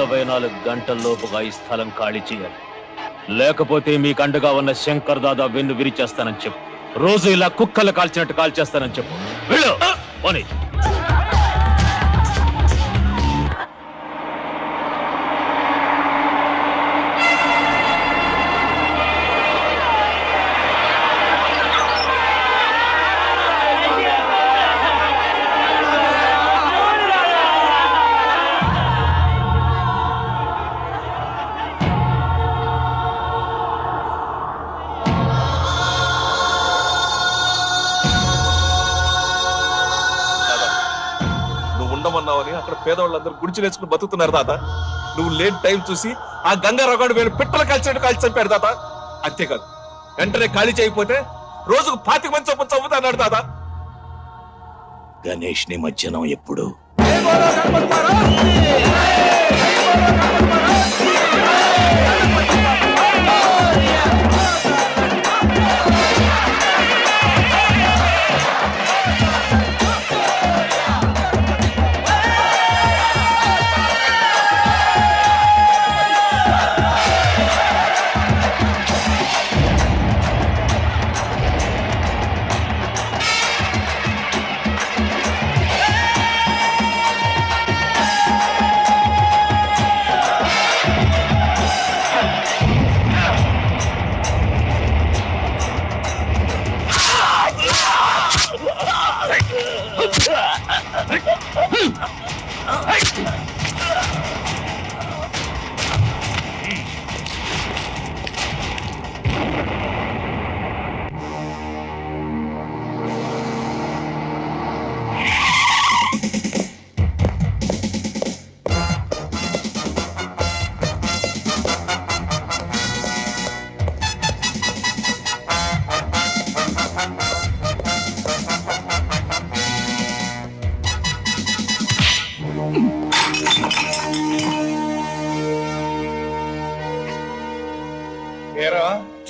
24 గంటల్లోపుగా ఈ స్థలం ఖాళీ చేయాలి. లేకపోతే మీకు అండగా ఉన్న శంకర్ దాదా వెన్ను విరిచేస్తానని చెప్పు. రోజు ఇలా కుక్కలు కాల్చినట్టు కాల్చేస్తానని చెప్పు. వెళ్ళు పోనీ. అక్కడ పేదవాళ్ళందరూ గుడిచి నేర్చుకుని బతుకుతున్నారు తాత. నువ్వు లేని టైం చూసి ఆ గంగారావుగాడు వేలు పిట్టలు కాల్చినట్టు కాల్చి చంపాడు తాత. అంతేకాదు వెంటనే ఖాళీ చేయకపోతే రోజుకు 25 మంది చొప్పున చంపుతాన్నాడు తాత. గణేష్ నిమజ్జనం ఎప్పుడు?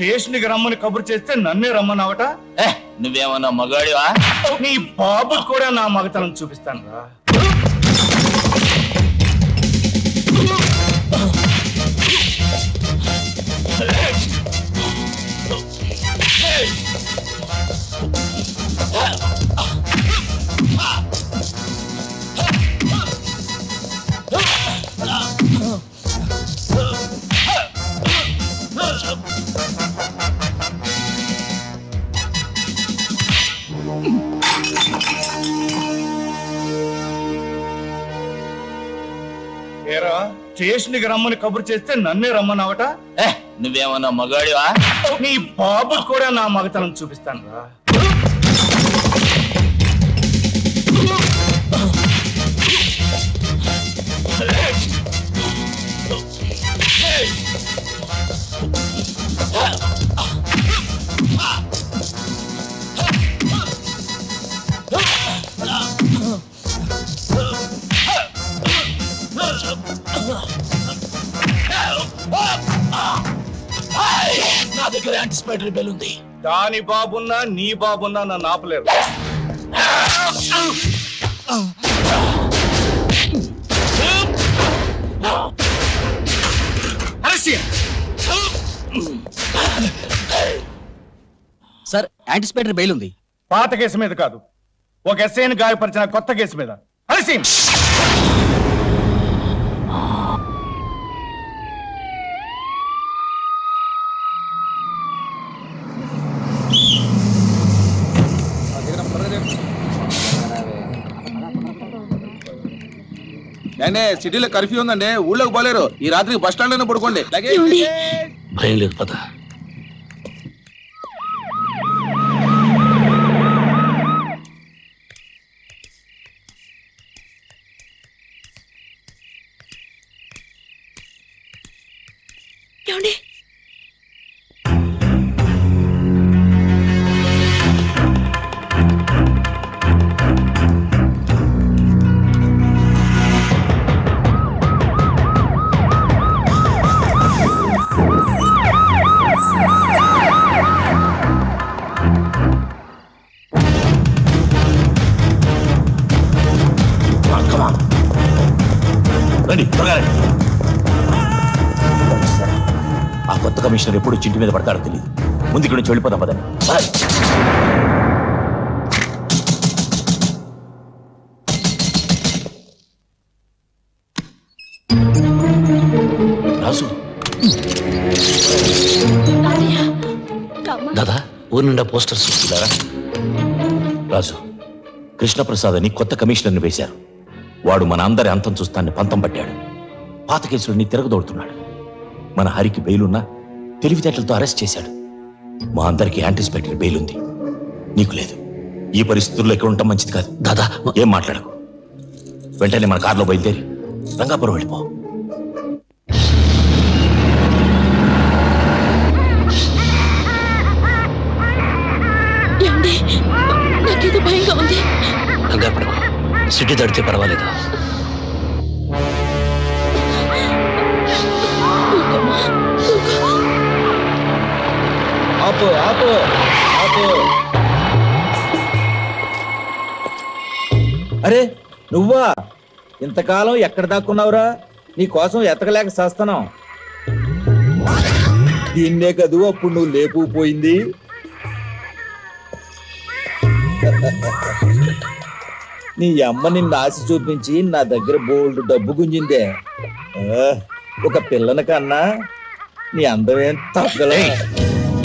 స్టేషన్కి రమ్మని కబురు చేస్తే నన్నే రమ్మన్నావట. నువ్వేమన్నా మగాడివా? నీ బాబు కూడా నా మగతనం చూపిస్తాను రా. స్టేషన్కి రమ్మని కబురు చేస్తే నన్నే రమ్మన్నావట. నువ్వేమన్నా మగాడివా? నీ బాబు కూడా నా మగతనం చూపిస్తాను రా. నా దగ్గర యాంటిసిపేటరీ బెల్ ఉంది. దాని బాబున్నా నీ బాబున్నా నన్ను ఆపలేరు. సార్ యాంటిసిపేటరీ బెయిల్ ఉంది. పాత కేసు మీద కాదు, ఒక ఎస్ఐని గాయపరిచిన కొత్త కేసు మీద. హరిసింగ్ సిటీలో కర్ఫ్యూ ఉందండి, ఊళ్ళోకి పోలేరు. ఈ రాత్రికి బస్ స్టాండ్ లోనే పడుకోండి. భయం లేదు పద. కమిషనర్ ఎప్పుడు చింటి మీద పడతాడో తెలియదు. ముందు ఇక్కడ నుంచి వెళ్ళిపోదాం పదండి. రాజు దాదా ఊరి నిండా పోస్టర్స్. రాజు, కృష్ణప్రసాద్ అని కొత్త కమిషనర్ని వేశారు. వాడు మన అందరి అంతం చూస్తాన్ని పంతం పట్టాడు. పాత కేసులన్నీ తిరగదోడుతున్నాడు. మన హరికి బెయిలున్నా తెలివితేటలతో అరెస్ట్ చేశాడు. మా అందరికి యాంటిసిపేటరీ బెయిల్ ఉంది, నీకు లేదు. ఈ పరిస్థితుల్లో ఎక్కడ ఉండటం మంచిది కాదు. దాదా ఏం మాట్లాడకు. వెంటనే మన కారులో బయలుదేరి రంగాపురం వెళ్ళిపో. నాకేదో భయంగా ఉంది. కంగారు పడకు, సిటీ దాటితే పర్వాలేదు. ఆపు ఆపు ఆపు. అరే నువ్వా? ఇంతకాలం ఎక్కడ దాక్కున్నావురా? నీ కోసం ఎతకలేక చేస్తున్నాం. దీన్నే కదూ అప్పుడు నువ్వు లేపుపోయింది. నీ అమ్మ నిన్ను ఆశ చూపించి నా దగ్గర బోల్డ్ డబ్బు గుంజిందే. ఒక పిల్లని కన్నా నీ అందమేం తగ్గలే.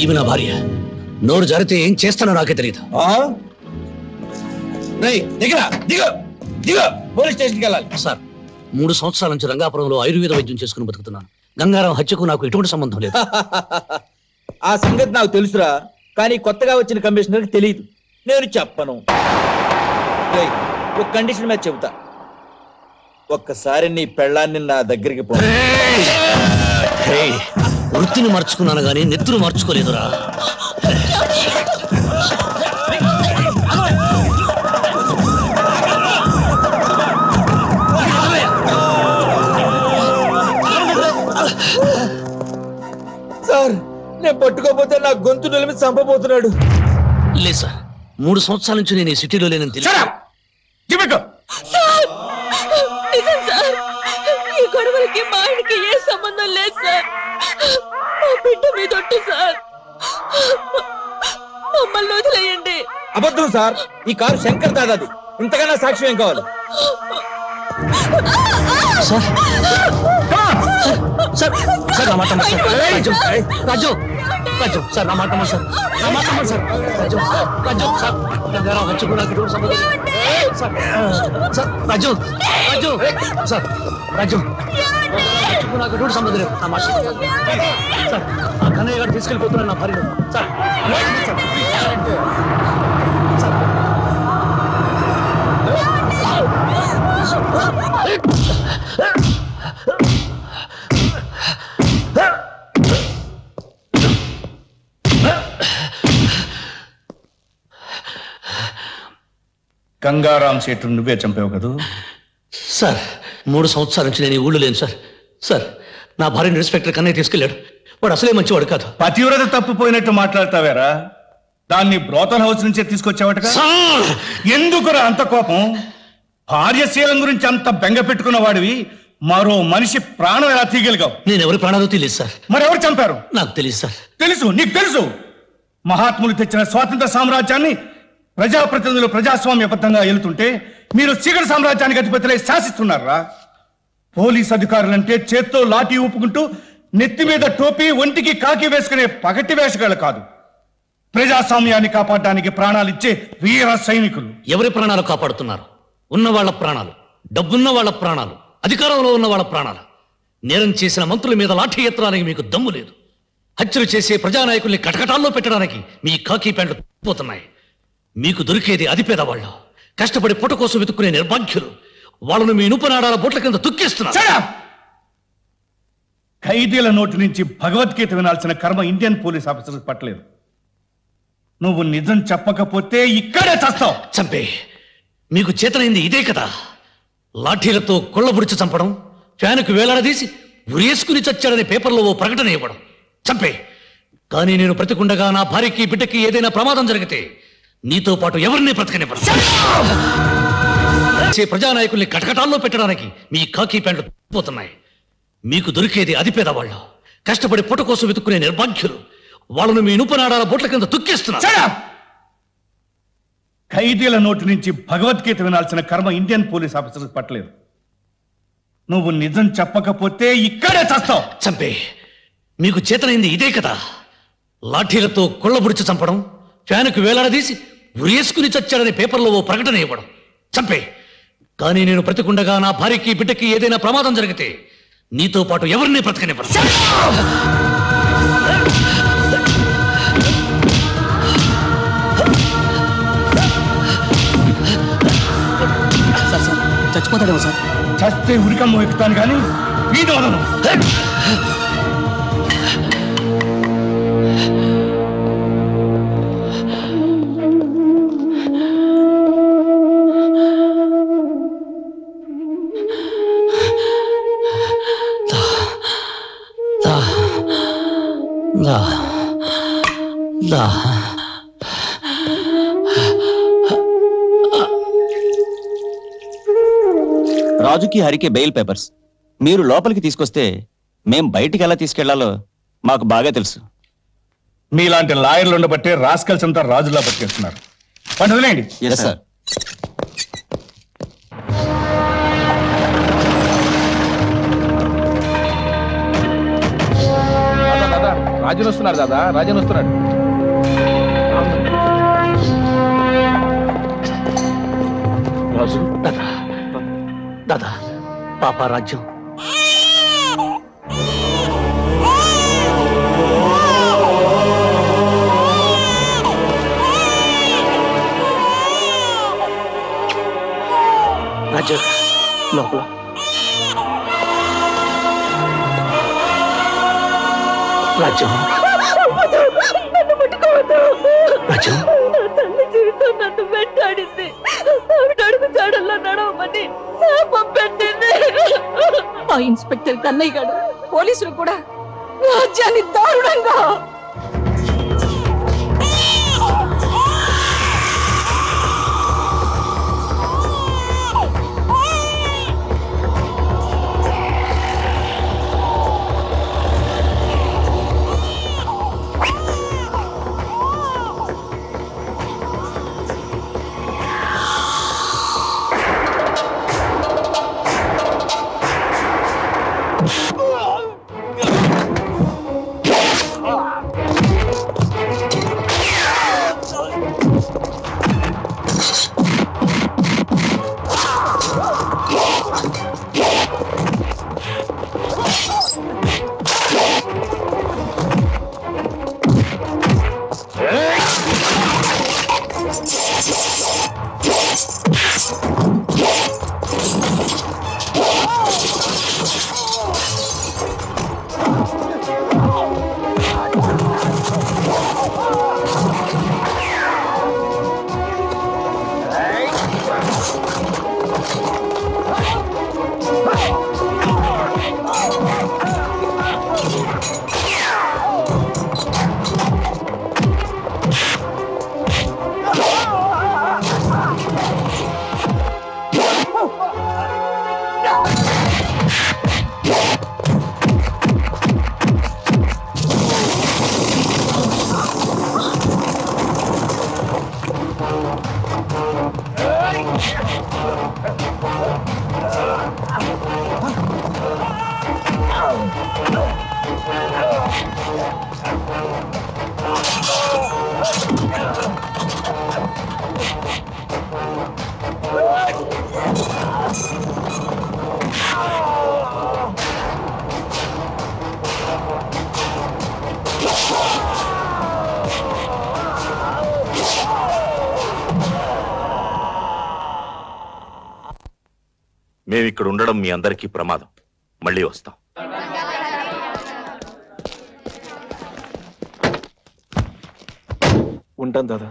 ఇవి నా భార్య. నోరు జరితే ఏం చేస్తానో నాకే తెలియదు. పోలీస్ స్టేషన్కి వెళ్ళాలి. సార్, 3 సంవత్సరాల నుంచి రంగాపురంలో ఆయుర్వేద వైద్యం చేసుకుని బతుకుతున్నాను. గంగారాం హత్యకు నాకు ఎటువంటి సంబంధం లేదు. ఆ సంగతి నాకు తెలుసురా, కానీ కొత్తగా వచ్చిన కమిషనర్కి తెలియదు. నేను చెప్పను. ఒక కండిషన్ మీద చెబుతా. ఒక్కసారి నీ పెళ్ళాన్ని నా దగ్గరికి పో. వృత్తిని మార్చుకున్నాను గానీ నెత్తురు మార్చుకోలేదురా. సార్, నేను పట్టుకోపోతే నా గొంతు నిలిమి చంపబోతున్నాడు. లేదు సార్, 3 సంవత్సరాల నుంచి నేను ఈ సిటీలో లేనని తెలుసు. ఈ గొడవలకి మా ఆయనకి ఏ సంబంధం లేదు సార్. మా బిడ్డ మీదొట్టు సార్. మమ్మల్ని వదిలేయండి. అబద్ధం సార్, ఈ కారు శంకర్ దాదాది. ఇంతకన్నా సాక్ష్యం ఏం కావాలి? సార్ సార్ సార్, నా మాట సార్. రాజు రాజు రాజు సార్, నా మాట సార్. నా మాట సార్. రాజు రాజు సార్, గంగారాం హత్యకు నాకు ఎటువంటి సంబంధం లేదు. సార్ సార్, రాజు రాజు సార్, రాజు హత్యకు నాకు ఎటువంటి సంబంధం లేదు. నా మాట సార్. ఆ కన్నయ్య గారు తీసుకెళ్ళిపోతున్నాడు నా భార్య. సార్ గంగారాం సేటు నువ్వే చంపావు కదూ? సార్, 3 సంవత్సరాల నుంచి నేను ఈ ఊళ్ళో లేను సార్. సార్, నా భార్యను ఇన్స్పెక్టర్ కన్నయ్య తీసుకెళ్ళాడు. వాడు అసలే మంచివాడు కాదు. పతివ్రత తప్పిపోయినట్టు మాట్లాడతావేరా? దాన్ని బ్రోతల్ హౌస్ నుంచే తీసుకొచ్చావట. ఎందుకురా అంత కోపం? భార్యశీలం గురించి అంత బెంగ పెట్టుకున్న వాడివి మరో మనిషి ప్రాణం ఎలా తీయగలిగావు? నేను ఎవరి ప్రాణాలు తెలియదు సార్. మరెవరు చంపారు? నాకు తెలియదు సార్. తెలుసు, నీకు తెలుసు. మహాత్ములు తెచ్చిన స్వాతంత్ర సామ్రాజ్యాన్ని ప్రజాప్రతినిధులు ప్రజాస్వామ్యబద్ధంగా వెళ్తుంటే మీరు చీకటి సామ్రాజ్యానికి అధిపతులై శాసిస్తున్నారా? పోలీస్ అధికారులంటే చేత్తో లాఠీ ఊపుకుంటూ నెత్తి మీద టోపీ ఒంటికి కాకి వేసుకునే పగటి వేషగాళ్ళు కాదు. ప్రజాస్వామ్యాన్ని కాపాడడానికి ప్రాణాలిచ్చే వీర సైనికులు. ఎవరి ప్రాణాలు కాపాడుతున్నారు? ఉన్న వాళ్ళ ప్రాణాలు, డబ్బున్న వాళ్ళ ప్రాణాలు, అధికారంలో ఉన్న వాళ్ళ ప్రాణాలు. నేరం చేసిన మంత్రుల మీద లాఠీ ఎత్తడానికి మీకు దమ్ము లేదు. హత్యలు చేసే ప్రజానాయకుల్ని కటకటాల్లో పెట్టడానికి మీ కాకి ప్యాంట్లు పోతున్నాయి. మీకు దొరికేది అతి పేదవాళ్ళు, కష్టపడి పొట్ట కోసం వెతుక్కునే నిర్భాగ్యులు. వాళ్ళను మీ ఇనుపనాడాల బొట్ల కింద తొక్కేస్తున్నారు. ఖైదీల నోటి నుంచి భగవద్గీత వినాల్సిన కర్మ ఇండియన్ పోలీస్ ఆఫీసర్స్ పట్టలేదు. నువ్వు నిజం చెప్పకపోతే ఇక్కడే చస్తావు. చంపే, మీకు చేతనైంది ఇదే కదా. లాఠీలతో కొళ్ళబుడిచి చంపడం, ఫ్యాన్కు వేలాడదీసి ఉరేసుకుని చచ్చాడనే పేపర్లో ఓ ప్రకటన ఇవ్వడం. చంపే, కానీ నేను బ్రతికుండగా నా భార్యకి బిడ్డకి ఏదైనా ప్రమాదం జరిగితే నీతో పాటు ఎవరిని బ్రతకనివ్వను. ప్రజానాయకుల్ని కటకటాల్లో పెట్టడానికి మీ కాకి ప్యాంట్లు పోతున్నాయి. మీకు దొరికేది అతి పేదవాళ్ళు, కష్టపడి పుట్ట కోసం వెతుక్కునే నిర్భాగ్యులు. వాళ్ళను మీ ఇనుపనాడాల బొట్ల కింద తుక్కేస్తున్నారు. ఖైదీల నోటి నుంచి భగవద్గీత వినాల్సిన కర్మ ఇండియన్ పోలీస్ ఆఫీసర్కి పట్టలేదు. నువ్వు నిజం చెప్పకపోతే ఇక్కడే చస్తావు. చంపే, మీకు చేతనైంది ఇదే కదా. లాఠీలతో కొళ్ళబుడిచి చంపడం, ఫ్యానుకు వేలాడదీసి ఉరేసుకుని చచ్చాడని పేపర్లో ఓ ప్రకటన ఇవ్వడం. చంపే, కానీ నేను బ్రతికుండగా నా భార్యకి బిడ్డకి ఏదైనా ప్రమాదం జరిగితే నీతో పాటు ఎవరిని బ్రతకనివ్వను. చచ్చిపోతాడేమో సార్. చస్తే ఉరికమ్మ ఎక్కుతాను కానీ వీధి వదలను. రాజుకి హరికి బెయిల్ పేపర్స్ మీరు లోపలికి తీసుకొస్తే మేం బయటికి ఎలా తీసుకెళ్లాలో మాకు బాగా తెలుసు. మీలాంటి లాయర్లు ఉండబట్టే రాస్కల్స్ అంతా రాజులా బతికేస్తున్నారు. వదిలేండి. Yes sir. రాజన్ వస్తున్నాడు దాదా, రాజన్ వస్తున్నాడు. రాజు, దాదా దాదా, పాప రాజ్యం. రాజ్యం లోపల. రాజ్యం, నన్ను ముట్టుకోవద్దు. రాజ్యం, తల్లి జీవితం నన్ను వెంటాడింది. ఆవిడ అడుగు జాడల్లో నడవమని శాపం పెట్టింది. ఆ ఇన్స్పెక్టర్ కన్నయ్య గారు పోలీసులు కూడా రాజ్యాన్ని దారుణంగా. మేమిక్కడ ఉండడం మీ అందరికీ ప్రమాదం. మళ్ళీ వస్తాం. ఉంటాను దాదా.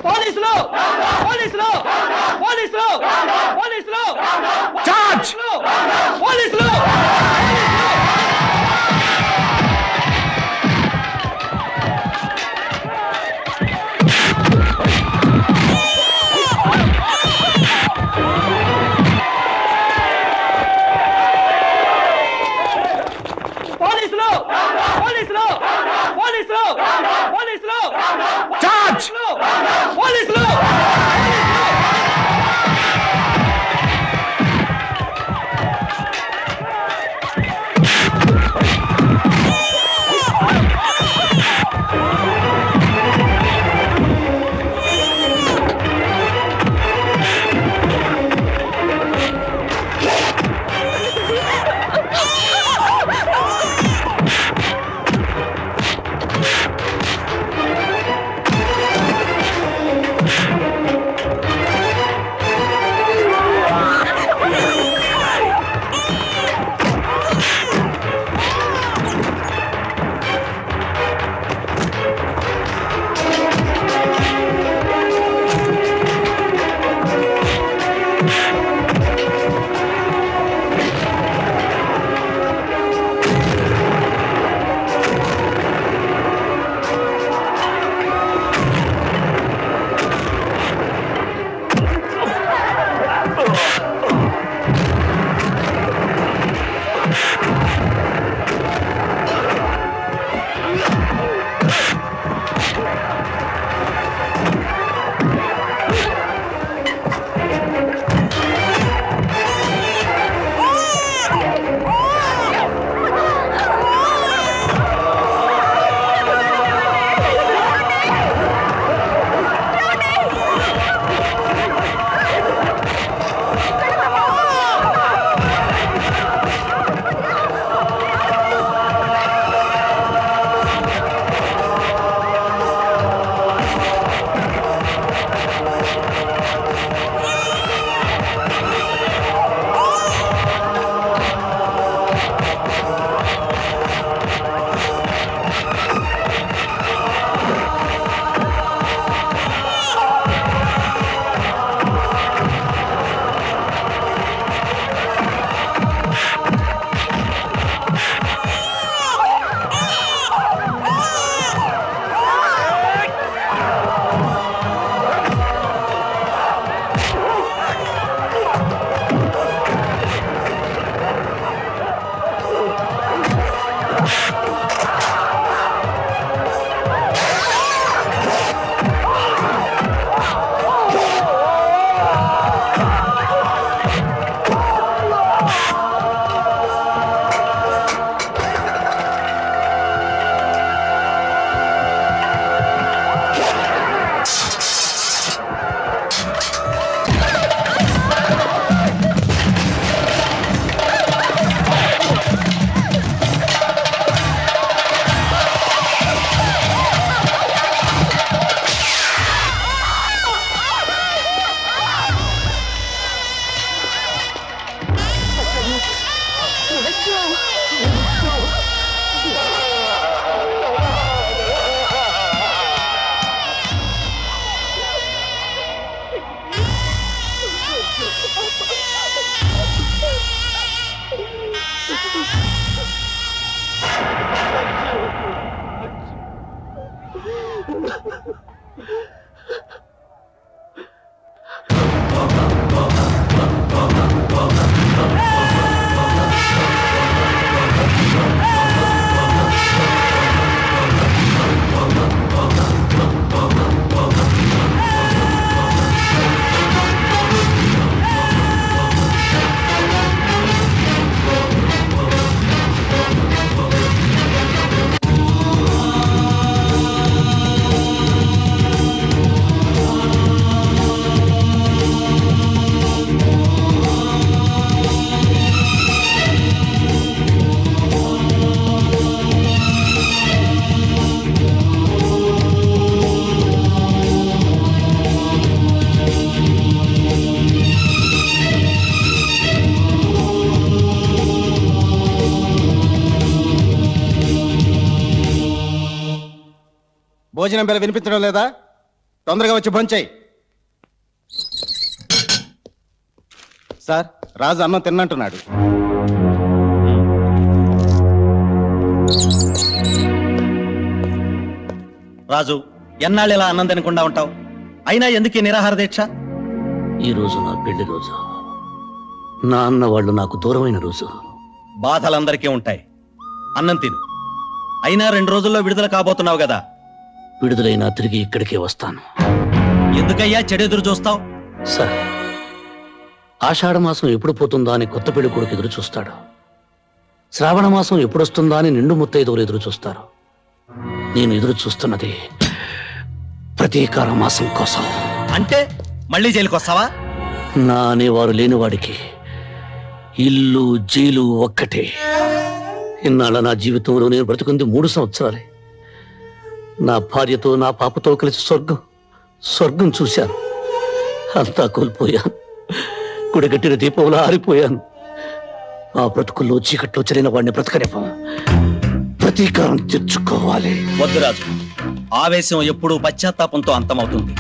పోలీసులు! పోలీసులు! పోలీసులు! భోజనం బెల వినిపించడం లేదా? తొందరగా వచ్చి భోంచేయి. సార్, రాజు అన్నం తిన్నంటున్నాడు. రాజు, ఎన్నాళ్ళు ఇలా అన్నం తినకుండా ఉంటావు? అయినా ఎందుకు ఈ నిరాహార దీక్ష? ఈ రోజు నా పెళ్లి రోజు. నా అన్న వాళ్ళు నాకు దూరమైన రోజు. బాధలందరికీ ఉంటాయి. అన్నం తిను. అయినా 2 రోజుల్లో విడుదల కాబోతున్నావు కదా. విడుదలైనా తిరిగి ఇక్కడికే వస్తాను. ఎందుకయ్యా చెడెదురు చూస్తావు? సార్, ఆషాఢ మాసం ఎప్పుడు పోతుందా అని కొత్త పెళ్లి కొడుకు ఎదురు చూస్తాడు. శ్రావణ మాసం ఎప్పుడొస్తుందా అని నిండు ముత్తైదువులు ఎదురు చూస్తారు. నేను ఎదురు చూస్తున్నది ప్రతీకార మాసం కోసం. అంటే మళ్ళీ జైలుకి వస్తావా? నా అనేవారు లేనివాడికి ఇల్లు జైలు ఒక్కటే. ఇన్నాళ్ళ నా జీవితంలో నేను బ్రతుకుంది 3 సంవత్సరాలే. నా భార్యతో నా పాపతో కలిసి స్వర్గం చూశాను. అంతా కోల్పోయాను. గుడిగట్టిన దీపంలో ఆరిపోయాను. ఆ బ్రతుకుల్లో చీకట్లో చెరిన వాడిని బ్రతకనివ్వం. ప్రతీకారం తెచ్చుకోవాలి. వద్దు రాజు, ఆవేశం ఎప్పుడూ పశ్చాత్తాపంతో అంతమవుతుంది.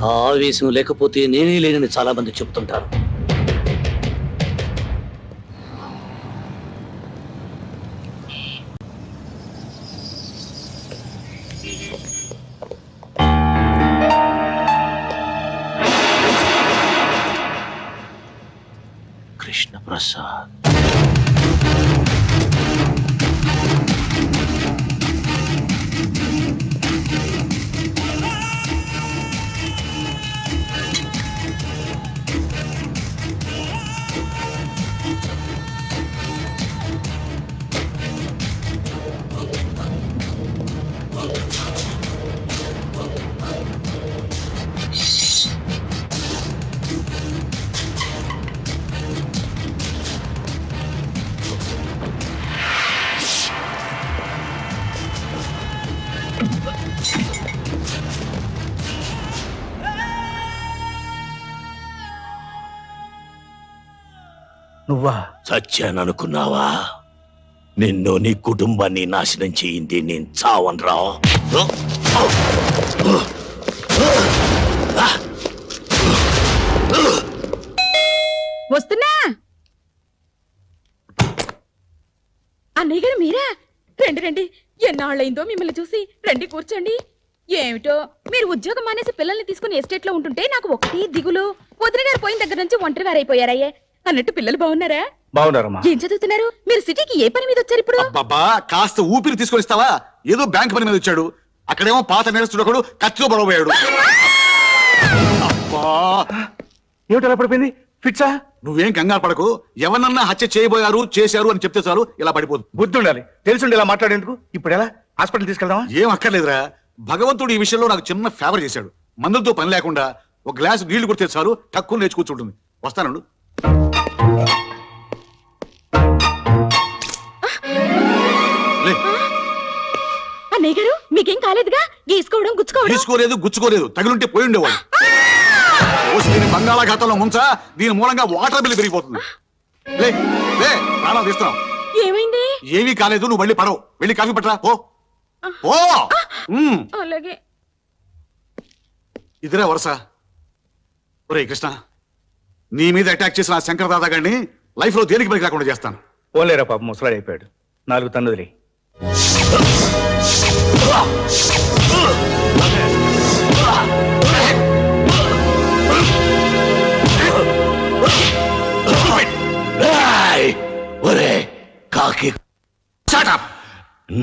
ఆ ఆవేశం లేకపోతే నేనే లేనని చాలా మంది చెబుతుంటారు. కృష్ణ ప్రసాద్, నువ్వా? చచ్చాననుకున్నావా? నిన్ను నీ కుటుంబాన్ని నాశనం చేయింది నేను చావనరా. వస్తున్నా. అన్నయ్య గారు మీరా? రండి రండి, ఎన్నాళ్ళైందో మిమ్మల్ని చూసి. రండి కూర్చోండి. ఏమిటో మీరు ఉద్యోగం మానేసి పిల్లల్ని తీసుకుని ఎస్టేట్ లో ఉంటుంటే నాకు ఒకటి దిగులు. వదిన గారు పోయిన దగ్గర నుంచి ఒంటరి వారైపోయారయ్యే. అన్నట్టు పిల్లలు బాగున్నారా? బాగున్నారమ్మా. ఏం చదువుతున్నారు? మీరు సిటీకి ఏ పని మీద వచ్చారు ఇప్పుడు? బాబా, కాస్త ఊపిరి తీసుకొని ఇస్తావా? ఏదో బ్యాంక్ పని మీద వచ్చాడు. అక్కడేమో పాత నేరస్తుడు ఒకడు కత్తితో బలపోయాడు. అబ్బా, ఏమిటి పడిపోయింది? ఫిట్సా? నువ్వేం కంగారు పడకు. ఎవరన్నా హత్య చేశారు అని చెప్తే చాలు ఇలా పడిపోదు. బుద్ధి ఉండాలి, తెలిసిండి ఇలా మాట్లాడేందుకు. ఇప్పుడు ఎలా? హాస్పిటల్ తీసుకెళ్దామా? ఏం అక్కర్లేదురా. భగవంతుడు ఈ విషయంలో నాకు చిన్న ఫేవర్ చేశాడు. మందులతో పని లేకుండా ఒక గ్లాసు నీళ్లు కొడితే చాలు తక్కువ లేచి కూర్చుంటుంది. వస్తానండు. అన్నయ్య గారు మీకేం కాలేదుగా? గీసుకోవడం గుచ్చుకోలేదు. తగిలుంటే పోయి ఉండేవాడు. బంగాళాఖాతంలో ముంచా, దీని మూలంగా వాటర్ బిల్లు పెరిగిపోతుంది. లే ప్రాణాలు తీస్తున్నాం. ఏమైంది? ఏమీ కాలేదు, నువ్వు మళ్ళీ పడవు. వెళ్ళి కాఫీ పట్టరా. ఓ ఓ అలాగే. ఇదిరా వరుస. ఒరే కృష్ణ, నీ మీద అటాక్ చేసిన ఆ శంకర్ దాదా గారిని లైఫ్ లో దేనికి పనికి రాకుండా చేస్తాను. పోలేరా పాప, ముసలాడు అయిపోయాడు. 4 తన్నుదిరి. ఒరే కాకి,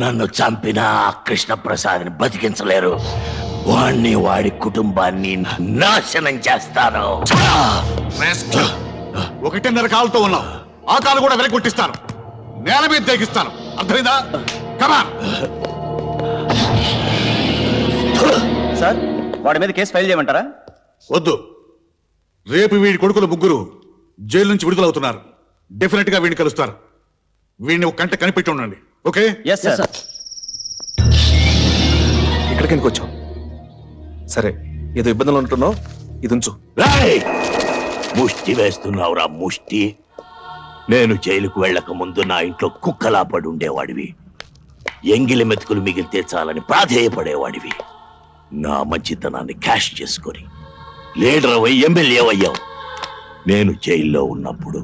నన్ను చంపిన కృష్ణప్రసాద్ని బతికించలేరు. వాణ్ణి వాడి కుటుంబాన్ని నాశనం చేస్తాను. 1.5 కాలుతో ఉన్నావు, ఆ కాలు కూడా వెనక్కి కొట్టిస్తాను, నేల మీద తెగిస్తాను. అర్థమైందా? కమాన్. సార్, వాడి మీద కేసు ఫైల్ చేయమంటారా? వద్దు. రేపు వీడి కొడుకులు 3 జైలు నుంచి విడుదలవుతున్నారు. డెఫినెట్ గా వీడిని కలుస్తారు. వీడిని ఒక కంట కనిపెట్టి ఉండండి. ఓకే? Yes sir. ఇక్కడికి ఎందుకు వచ్చావు? సరే, ఏదో ఇబ్బందులు ఉంటున్నావు, ఇది ఉంచు. ముష్టి వేస్తున్నావురా ముష్టి. నేను జైలుకు వెళ్ళక ముందు నా ఇంట్లో కుక్కలా పడి ఉండేవాడివి. ఎంగిలి మెతుకులు మిగిలితే చాలని ప్రాధేయపడేవాడివి. నా మంచితనాన్ని క్యాష్ చేసుకొని లీడర్ అయ్యి ఎమ్మెల్యే అయ్యావు. నేను జైల్లో ఉన్నప్పుడు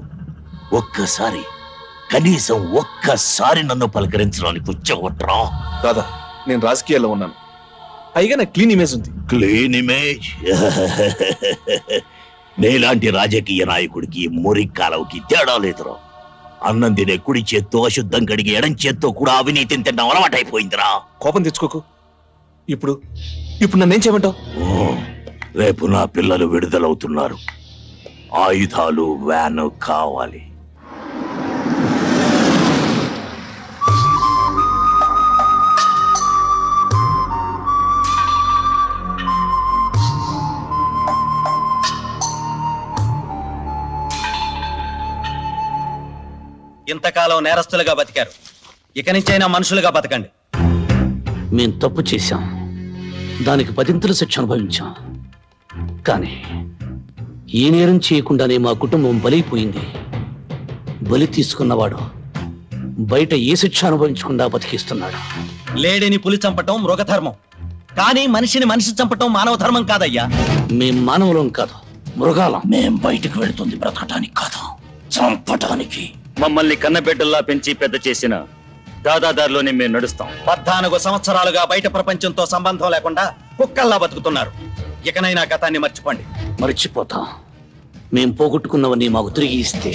కనీసం ఒక్కసారి నన్ను పలకరించడానికి వచ్చేవట్రా? దాదా, నేను రాజకీయాల్లో ఉన్నాను, పైగా నా క్లీన్ ఇమేజ్ ఉంది. Clean image? నేలాంటి రాజకీయ నాయకుడికి మురి కాలవుకి తేడా లేదురా. అన్నం తినే కుడి చేత్తో అశుద్ధం కడిగి ఎడం చేత్తో కూడా అవినీతిని తిన్న అలవాటైపోయిందిరా. కోపం తెచ్చుకోకు. ఇప్పుడు నన్నేం చేయమంటావు? రేపు నా పిల్లలు విడుదలవుతున్నారు. ఆయుధాలు, వ్యాను కావాలి. ఇంతకాలం నేరస్తులుగా బతికారు, ఇక నుంచైనా మనుషులుగా బతకండి. మేం తప్పు చేశాం, దానికి 10 శిక్ష అనుభవించాం. కానీ ఏ నేరం చేయకుండానే మా కుటుంబం బలైపోయింది. బలి తీసుకున్నవాడు బయట ఏ శిక్ష అనుభవించకుండా బతికిస్తున్నాడు. లేడీని పులి చంపటం మృగధర్మం, కానీ మనిషిని మనిషి చంపటం మానవ ధర్మం కాదయ్యా. మేం మానవులం కాదు, మృగాలం. మేం బయటకు వెళుతుంది బ్రతకటానికి కాదు, చంపటానికి. మమ్మల్ని కన్నబిడ్డల్లా పెంచి పెద్ద చేసిన దాదాదారిలోనే మేము నడుస్తాం. 14 సంవత్సరాలుగా బయట ప్రపంచంతో సంబంధం లేకుండా కుక్కల్లా బతుకుతున్నారు. ఇకనైనా గతాన్ని మర్చిపోండి. మర్చిపోతాం. మేం పోగొట్టుకున్నవన్నీ మాకు తిరిగి ఇస్తే.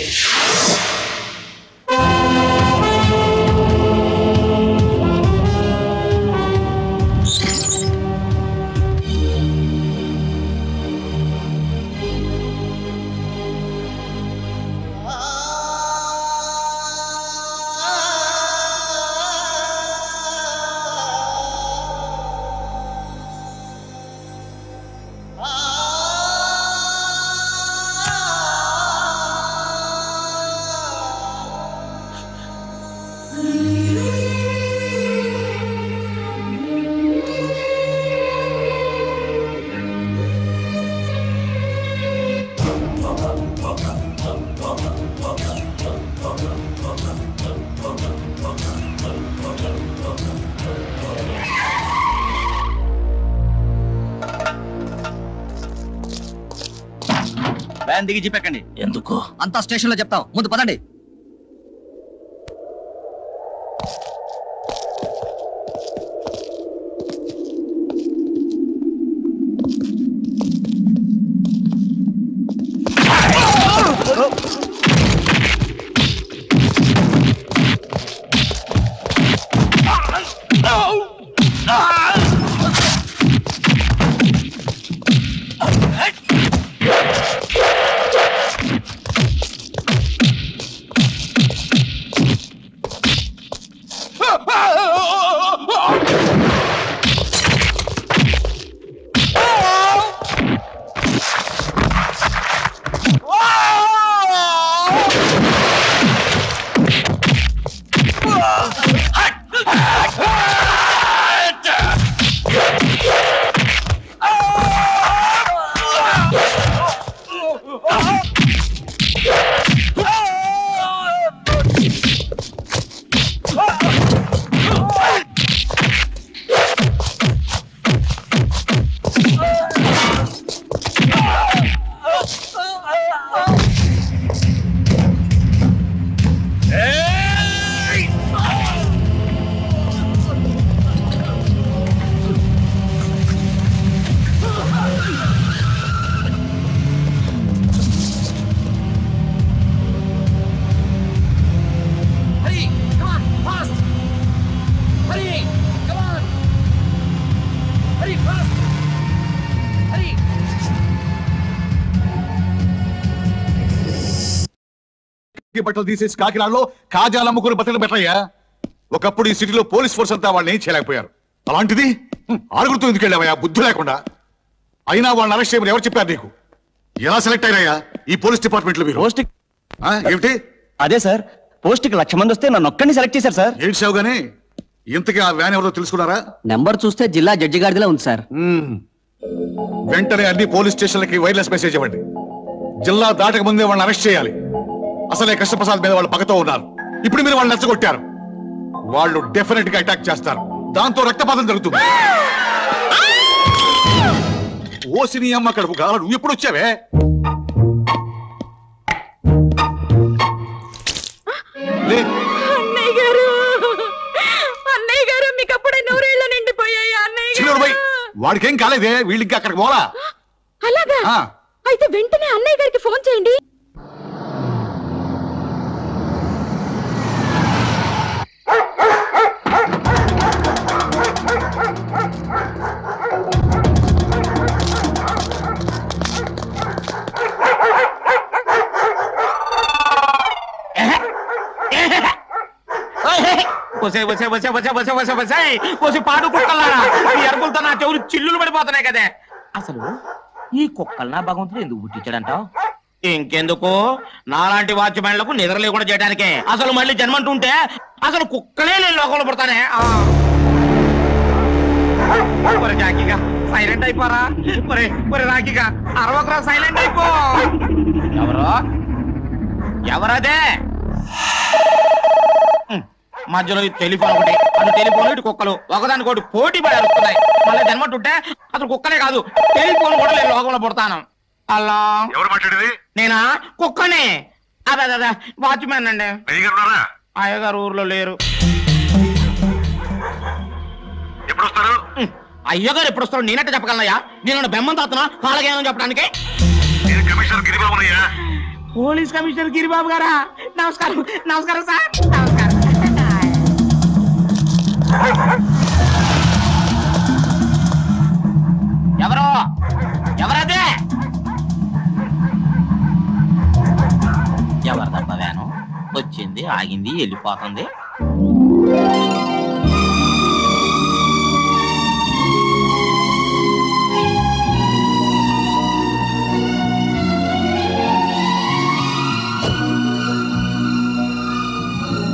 వ్యాన్ దిగి చెప్పకండి. ఎందుకు? అంతా స్టేషన్ లో చెప్తాం, ముందు పదండి. బట్టలు తీసేసి కాకినాడలో కాజాలు అమ్ముకుని బట్టలు పెట్టయ్యా. ఒకప్పుడు ఈ సిటీలో పోలీస్ ఫోర్స్ అంతా వాళ్ళని ఏం చేయలేకపోయారు. అలాంటిది ఆరుగురితో ఎందుకు వెళ్ళావయ్యా బుద్ధి లేకుండా? అయినా వాళ్ళని అరెస్ట్ చేయమని ఎవరు చెప్పారు నీకు? ఎలా సెలెక్ట్ అయినాయా ఈ పోలీస్ డిపార్ట్మెంట్ లో మీరు? ఏమిటి? అదే సార్, పోస్ట్ కి 1,00,000 మంది వస్తే నన్ను ఒక్కడిని సెలెక్ట్ చేశారు సార్. ఏడ్చావు గానీ ఇంతకీ ఆ వ్యాన్ ఎవరో తెలుసుకున్నారా? నెంబర్ చూస్తే జిల్లా జడ్జి గారిదిలా ఉంది సార్. వెంటనే అన్ని పోలీస్ స్టేషన్లకి వైర్లెస్ మెసేజ్ ఇవ్వండి. జిల్లా దాటక ముందే వాళ్ళని అరెస్ట్ చేయాలి. అసలే కృష్ణప్రసాద్ మీద వాళ్ళు పగతో ఉన్నారు. ఇప్పుడు మీరు వాళ్ళని నచ్చగొట్టారు. వాళ్ళు డెఫినెట్ గా అటాక్ చేస్తారు. దాంతో రక్తపాతం జరుగుతుంది. ఓసిని అమ్మ కడుపు కాదు. నువ్వు ఎప్పుడు వచ్చావే? అన్నయ్య గారు మీకు అప్పుడే 100 ఏళ్ళు నిండిపోయాయి. అన్నయ్య వాడికేం కాలేదే, వీళ్ళకి అక్కడికి పోలా. అలాగా? అయితే వెంటనే అన్నయ్య గారికి ఫోన్ చేయండి. పాడు కుక్కల్లారా ఈ అరుపులతో నా చెవులు చిల్లులు పడిపోతున్నాయి కదే. అసలు ఈ కుక్కలు నా భగవంతుడు ఎందుకు పుట్టించాడంటావు? ఇంకెందుకు, నాలాంటి వాచ్మెన్లకు నిద్ర లేకుండా చేయడానికే. అసలు మళ్ళీ జన్మంటుంటే అసలు కుక్కలే నేను లోకంలో పడతానే. రాఖీగా సైలెంట్ అయిపోరా. రాఖీగా అరవకరా, సైలెంట్ అయిపో. ఎవరదే మధ్యలో టెలిఫోన్ ఒకటి, అటు టెలిఫోన్ ఇటు కుక్కలు ఒకదానికోటి పోటీ పడి అరుస్తున్నాయి. మళ్ళీ జన్మంటుంటే అసలు కుక్కలే కాదు, టెలిఫోన్ కూడా నేను లోకంలో పుడతాను. అలా ఎవరు మాట్లాడేది? నేనా? కుక్కనే. అదే వాచ్మెన్ అండి. అయ్యగారు ఊర్లో లేరు. ఎప్పుడు వస్తారు? అయ్యగారు ఎప్పుడు వస్తారు నేనంటే చెప్పగలనయ్యా? నేను బెమ్మం తాతనా కాలగేమని చెప్పడానికి? పోలీస్ కమిషనర్ గిరిబాబు గారా? నమస్కారం. నమస్కారం సార్. నమస్కారం. ఎవరో ఎవరదే? ఎవరిదబ్బా వ్యాను? వచ్చింది, ఆగింది, వెళ్ళిపోతుంది.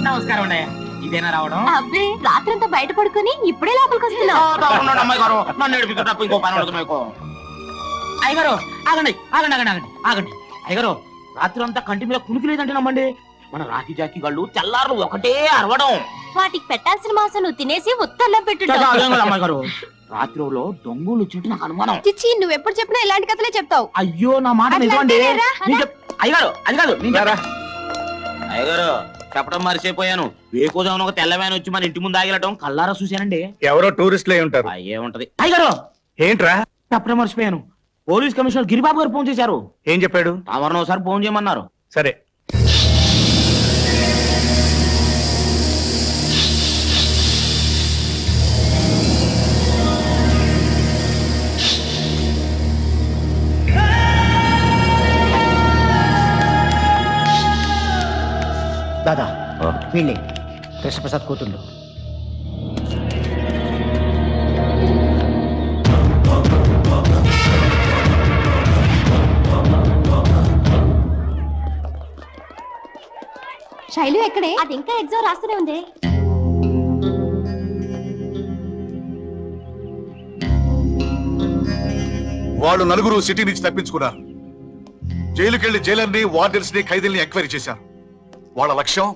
నమస్కారం అండి. ఇదేనా రావడం? అబ్బే, రాత్రంతా బయట పడుకుని ఇప్పుడే లోపలికి వస్తున్నావు. అమ్మాయి గారు నన్ను ఏడిపిక తప్ప ఇంకో పని ఉండదు మీకు. అయ్యగారు ఆగండి ఆగండి ఆగండి ఆగండి ఆగండి. అయ్యగారు రాత్రి అంతా కంటి మీద కునికి లేదంటే నమ్మండి. మన రాఖీ జాకీ గళ్ళు తెల్లారు ఒకటే అరవడం. వాటికి పెట్టాల్సిన మాంసం నువ్వు తినేసి ఉత్తర్లో పెట్టు. అమ్మాయి గారు రాత్రిలో దొంగలు వచ్చినట్టు నాకు అనుమానం. చిచ్చి, నువ్వు ఎప్పుడు చెప్పినా ఇలాంటి కథలే చెప్తావు. అయ్యో నా మాట నిజమండి. అయ్యగారు అది కాదు. అయ్యగారు చెప్పడం మర్చిపోయాను. వేకోజామున ఒక తెల్లవాన్ వచ్చి మన ఇంటి ముందు ఆగిలటం కల్లారా చూశానండి. ఎవరో టూరిస్టులే ఉంటారు. అయ్యే ఉంటది. అయ్యగారు ఏంట్రా? చెప్పడం మర్చిపోయాను. పోలీస్ కమిషనర్ గిరిబాబు గారు ఫోన్ చేశారు. ఏం చెప్పాడు? తమరిని ఒకసారి ఫోన్ చేయమన్నారు. సరే. దాదా వీళ్ళే కృష్ణప్రసాద్ కూతుండు. శైలు ఎక్కడే? అది ఇంకా ఎగ్జామ్ రాస్తూనే ఉంది. వాళ్ళు నలుగురు సిటీ నుంచి తప్పించుకున్నారు. జైలుకెళ్లి జైలర్ని, వార్డెన్స్ ని, ఖైదీల్ని ఎంక్వైరీ చేశారు. వాళ్ళ లక్ష్యం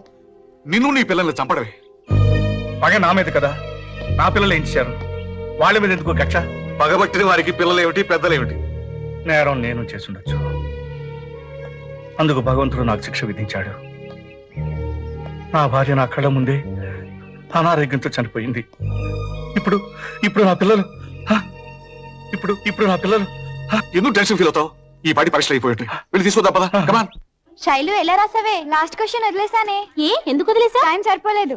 నిన్ను నీ పిల్లల్ని చంపడమే. పగ నా మీద కదా, నా పిల్లలు ఏం చేశారు? వాళ్ళ మీద ఎందుకు కక్ష? పగబట్టిన వారికి పిల్లలేమిటి, పెద్దలేమిటి? నేరం నేను చేసుండొచ్చు. అందుకు భగవంతుడు నాకు శిక్ష విధించాడు. నా భార్య నా కళ్ళ ముందే అనారోగ్యంతో చనిపోయింది. ఇప్పుడు నా పిల్లలు ఇప్పుడు నా పిల్లలు ఎందుకు టెన్షన్ ఫీల్ అవుతావు? ఈ పాటి పరీక్షలు అయిపోయాయి. వెళ్ళి తీసుకుందాం పద. కమాన్. శైలు ఎలా రాసావే? Last question వదిలేసానే. ఏ ఎందుకు వదిలేసా? టైం సరిపోలేదు.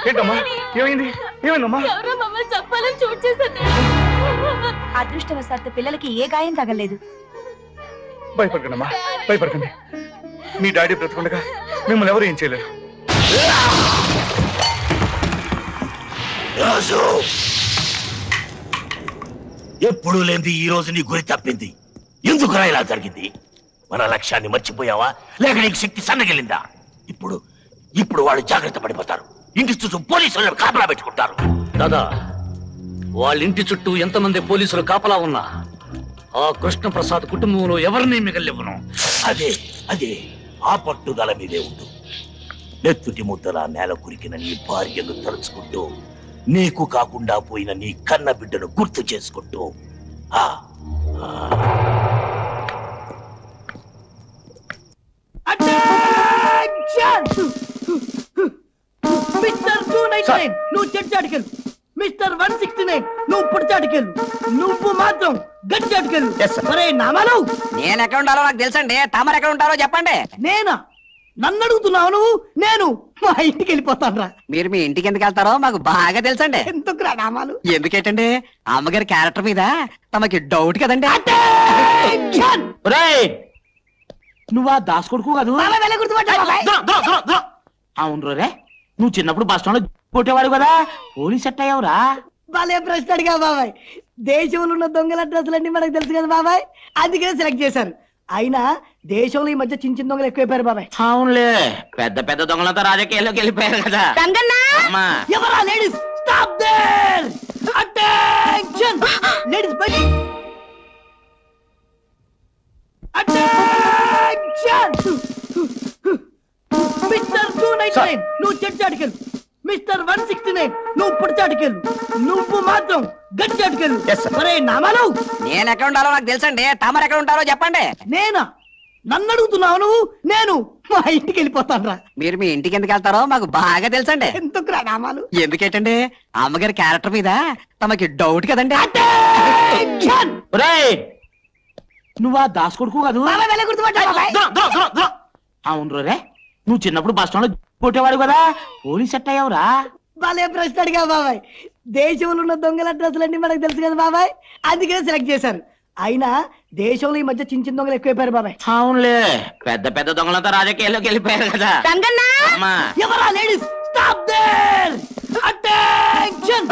ఏంటమ్మా ఏమైంది ఏమైందమ్మా ఎవరో మమ్మల్ని చెప్పాలని చూడ్ చేశారు. అదృష్టవశాత్తు పిల్లలకి ఏ గాయం తగలేదు. భయపడకండమ్మా భయపడకండి. మీ డాడీ బ్రతుకుండగా మిమ్మల్ని ఎవరు ఏం చేయలేరు. ఎప్పుడు లేని ఈ రోజు నీ గురి తప్పింది. ఎందుకురా ఇలా జరిగింది? మన లక్ష్యాన్ని మర్చిపోయావా లేక నీకు శక్తి సన్నగిలిందా? ఇప్పుడు వాళ్ళు జాగ్రత్త పడిపోతారు. ఇంటి చుట్టూ పోలీసులు కాపలా పెట్టుకుంటారు. దాదా, వాళ్ళ ఇంటి చుట్టూ ఎంతమంది పోలీసులు కాపలా ఉన్నా ఆ కృష్ణప్రసాద్ కుటుంబంలో ఎవరిని మిగలివ్వను. అదే ఆ పట్టుదల మీదే ఉండు. నెత్తుటి ముద్దలా నేల కురికిన నీ భార్యను తలుచుకుంటూ, నీకు కాకుండా పోయిన నీ కన్న బిడ్డను గుర్తు చేసుకుంటూ మిస్టర్ 299 నువ్వు చెడ్చాడికెళ్ళు. మిస్టర్ 169 నువ్వు పుడిచాడికెళ్ళు. నువ్వు మాత్రం గడ్చాడికెళ్ళు. ఒరే నామాలు, నేను ఎక్కడ ఉండాలో నాకు తెలుసండి. తమరు ఎక్కడ ఉంటారో చెప్పండి. నేనా? నన్ను అడుగుతున్నావు నువ్వు? నేను మా ఇంటికి వెళ్ళిపోతాను రా. మీరు మీ ఇంటికి ఎందుకు వెళ్తారో మాకు బాగా తెలుసండి. ఎందుకురా నామాలు? ఎందుకేటండి, అమ్మగారి క్యారెక్టర్ మీద తమకి డౌట్ కదండి. నువ్వా దాస్ కొడుకు కాదు? అవును రే, నువ్వు చిన్నప్పుడు బస్ స్టాండ్ లో కొట్టేవాడు కదా, పోలీస్ సెట్ అయ్యావురా. వాళ్ళే ప్రశ్న అడిగా బాబాయ్. దేశంలో ఉన్న దొంగల డ్రెస్సులన్నీ మనకు తెలుసు కదా బాబాయ్, అందుకనే సెలెక్ట్ చేశారు. అయినా దేశంలో ఈ మధ్య చిన్న చిన్న దొంగలు ఎక్కువైపోయారు బాబాయ్. అవునులే, పెద్ద పెద్ద దొంగలంతా రాజకీయాల్లోకి వెళ్ళిపోయారు కదా. ఎవరా ladies? Stop there! Attention! Ladies బయట! అటెన్షన్! మిస్టర్ 299 నువ్వు చెడ్చాడికెళ్ళు. మిస్టర్ 169 నువ్వు పుడిచాడికెళ్ళు. నువ్వు మాత్రం గడ్చాడికెళ్ళు. ఒరే నామాలు, నేను ఎక్కడ ఉండాలో నాకు తెలుసండి. తమరు ఎక్కడ ఉంటారో చెప్పండి. నేనా? నన్ను అడుగుతున్నావు నువ్వు? నేను మా ఇంటికి వెళ్ళిపోతాను రా. మీరు మీ ఇంటికి ఎందుకు వెళ్తారో మాకు బాగా తెలుసండి. ఎందుకురా నామాలు? ఎందుకేటండి, అమ్మగారి క్యారెక్టర్ మీద తమకి డౌట్ కదండి. నువ్వా దాస్ కొడుకు కాదు? అవును రే, నువ్వు చిన్నప్పుడు బస్ స్టాండ్ లో కొట్టేవాడు కదా, పోలీస్ సెట్ అయ్యావురా. వాళ్ళే ప్రశ్న అడిగా బాబాయ్. దేశంలో ఉన్న దొంగల డ్రెస్సులన్నీ మనకు తెలుసు కదా బాబాయ్, అందుకనే సెలెక్ట్ చేశారు. అయినా దేశంలో ఈ మధ్య చిన్న చిన్న దొంగలు ఎక్కువైపోయారు బాబాయ్. అవునులే, పెద్ద పెద్ద దొంగలంతా రాజకీయాల్లోకి వెళ్ళిపోయారు కదా. ఎవరా ladies? Stop there! Attention!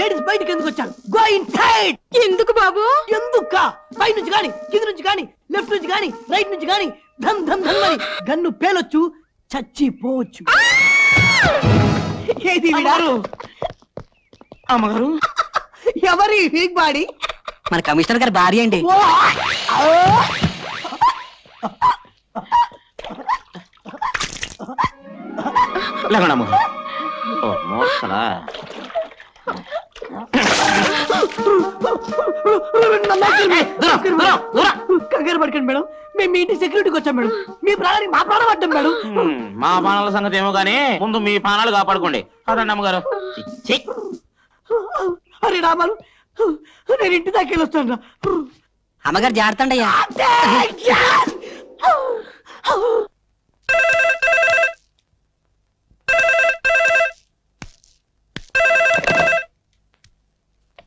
Ladies బయటికి ఎందుకు వచ్చారు? Go inside! ఎందుకు బాబు? ఎందుకా? పై నుంచి గాని, కింద నుంచి గాని, లెఫ్ట్ నుంచి గాని, రైట్ నుంచి గాని ధన్ ధన్ ధన్ అని గన్ను పేలొచ్చు, చచ్చిపోవచ్చు. ఏది అమ్మగారు? ఎవరి వీక్ బాడీ? మన కమిషనర్ గారి భార్య అండి. కంగారు పడకండి మేడం, మేము మీ ఇంటి సెక్యూరిటీకి వచ్చాం మేడం. మీ ప్రాణానికి మా ప్రాణం పడ్డాం మేడం. మా ప్రాణాల సంగతి ఏమో గానీ ముందు మీ ప్రాణాలు కాపాడుకోండి. అదండి అమ్మగారు. అరే రామాలు, నేను ఇంటి దాకా వెళ్ళొస్తాను రా. అమ్మగారు జాగ్రత్త అయ్యా.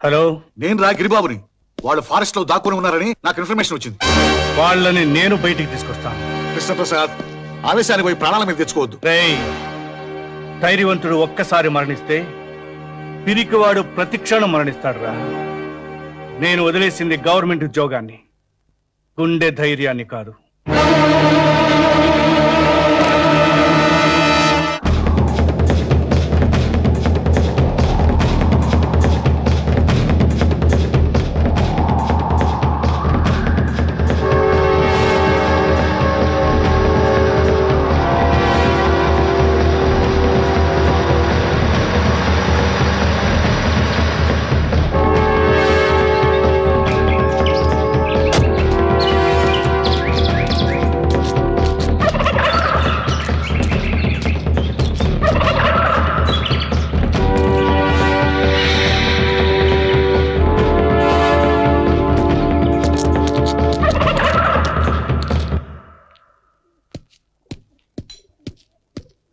హలో, నేను రా గిరిబాబుని. వాళ్ళు ఫారెస్ట్ లో దాక్కుని ఉన్నారని నాకు ఇన్ఫర్మేషన్ వచ్చింది. వాళ్ళని నేను బయటికి తీసుకొస్తాను. కృష్ణప్రసాద్, ఆవేశాన్ని పోయి ప్రాణాల మీద తెచ్చుకోవద్దు. ధైర్యవంతుడు ఒక్కసారి మరణిస్తే పిరికివాడు ప్రతిక్షణం మరణిస్తాడు రా. నేను వదిలేసింది గవర్నమెంట్ ఉద్యోగాన్ని, గుండె ధైర్యాన్ని కాదు.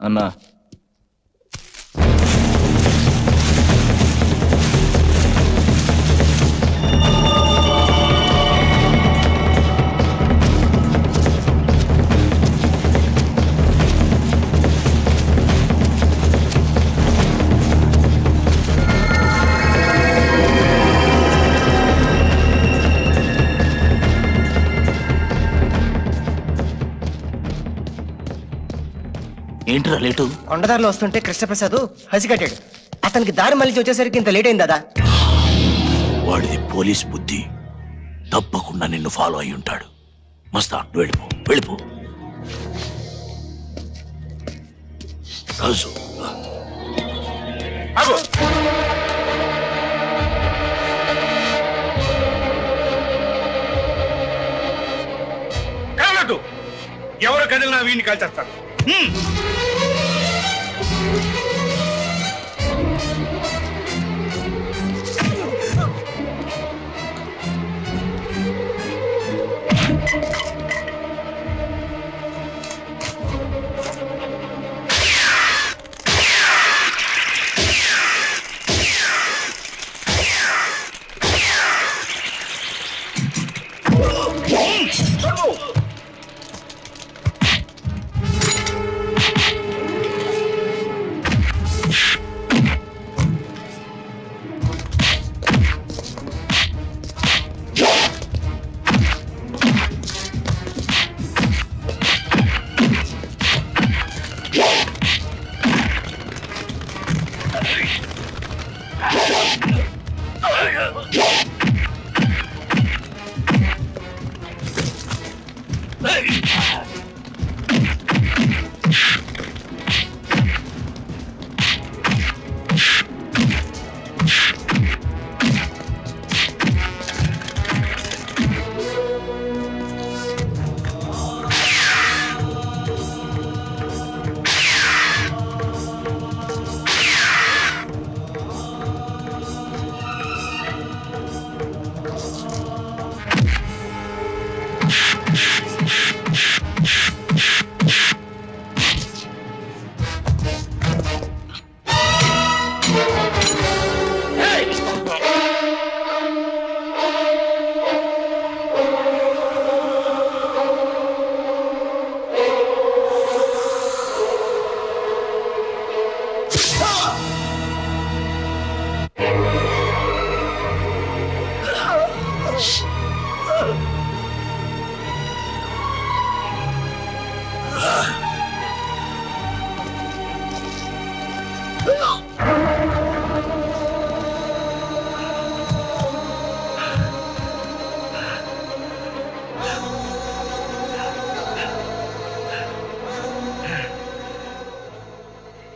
అన్నా ఏంట్రా లేటు? కొండదారిలో వస్తుంటే కృష్ణప్రసాద్ హసి కట్టాడు. అతనికి దారి మళ్ళీ వచ్చేసరికి ఇంత లేట్ అయింది దాదా. వాడిది పోలీస్ బుద్ధి. తప్పకుండా నిన్ను ఫాలో అయి ఉంటాడు. మస్తాన్ వెళ్ళిపో. రాజు ఎవరు కదిలినా వీడిని కాల్చేస్తాను.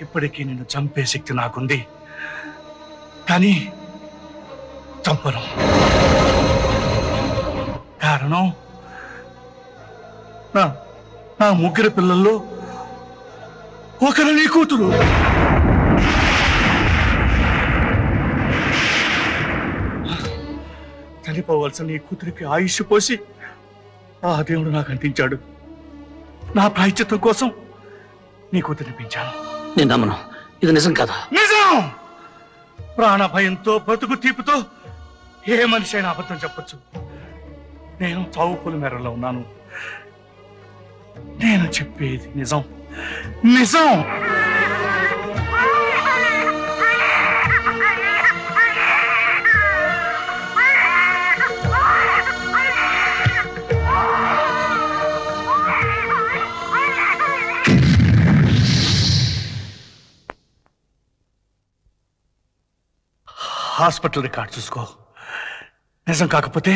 ఇప్పటికీ నిన్ను చంపే శక్తి నాకుంది, కానీ చంపను. కారణం నా ముగ్గురు పిల్లల్లో ఒకరు నీ కూతురు. చనిపోవలసిన నీ కూతురికి ఆయుష్ పోసి ఆ దేవుడు నాకు అందించాడు. నా ప్రాయశ్చిత్తం కోసం నీ కూతురిని పెంచాను. నేను నమ్మను, ఇది నిజం కదా? నిజం. ప్రాణ భయంతో బ్రతుకు తీపుతో ఏ మనిషి అయినా అబద్ధం చెప్పొచ్చు. నేను చావుపుల మేరలో ఉన్నాను. నేను చెప్పేది నిజం. నిజం. హాస్పిటల్ రికార్డ్ చూసుకో. నిజం కాకపోతే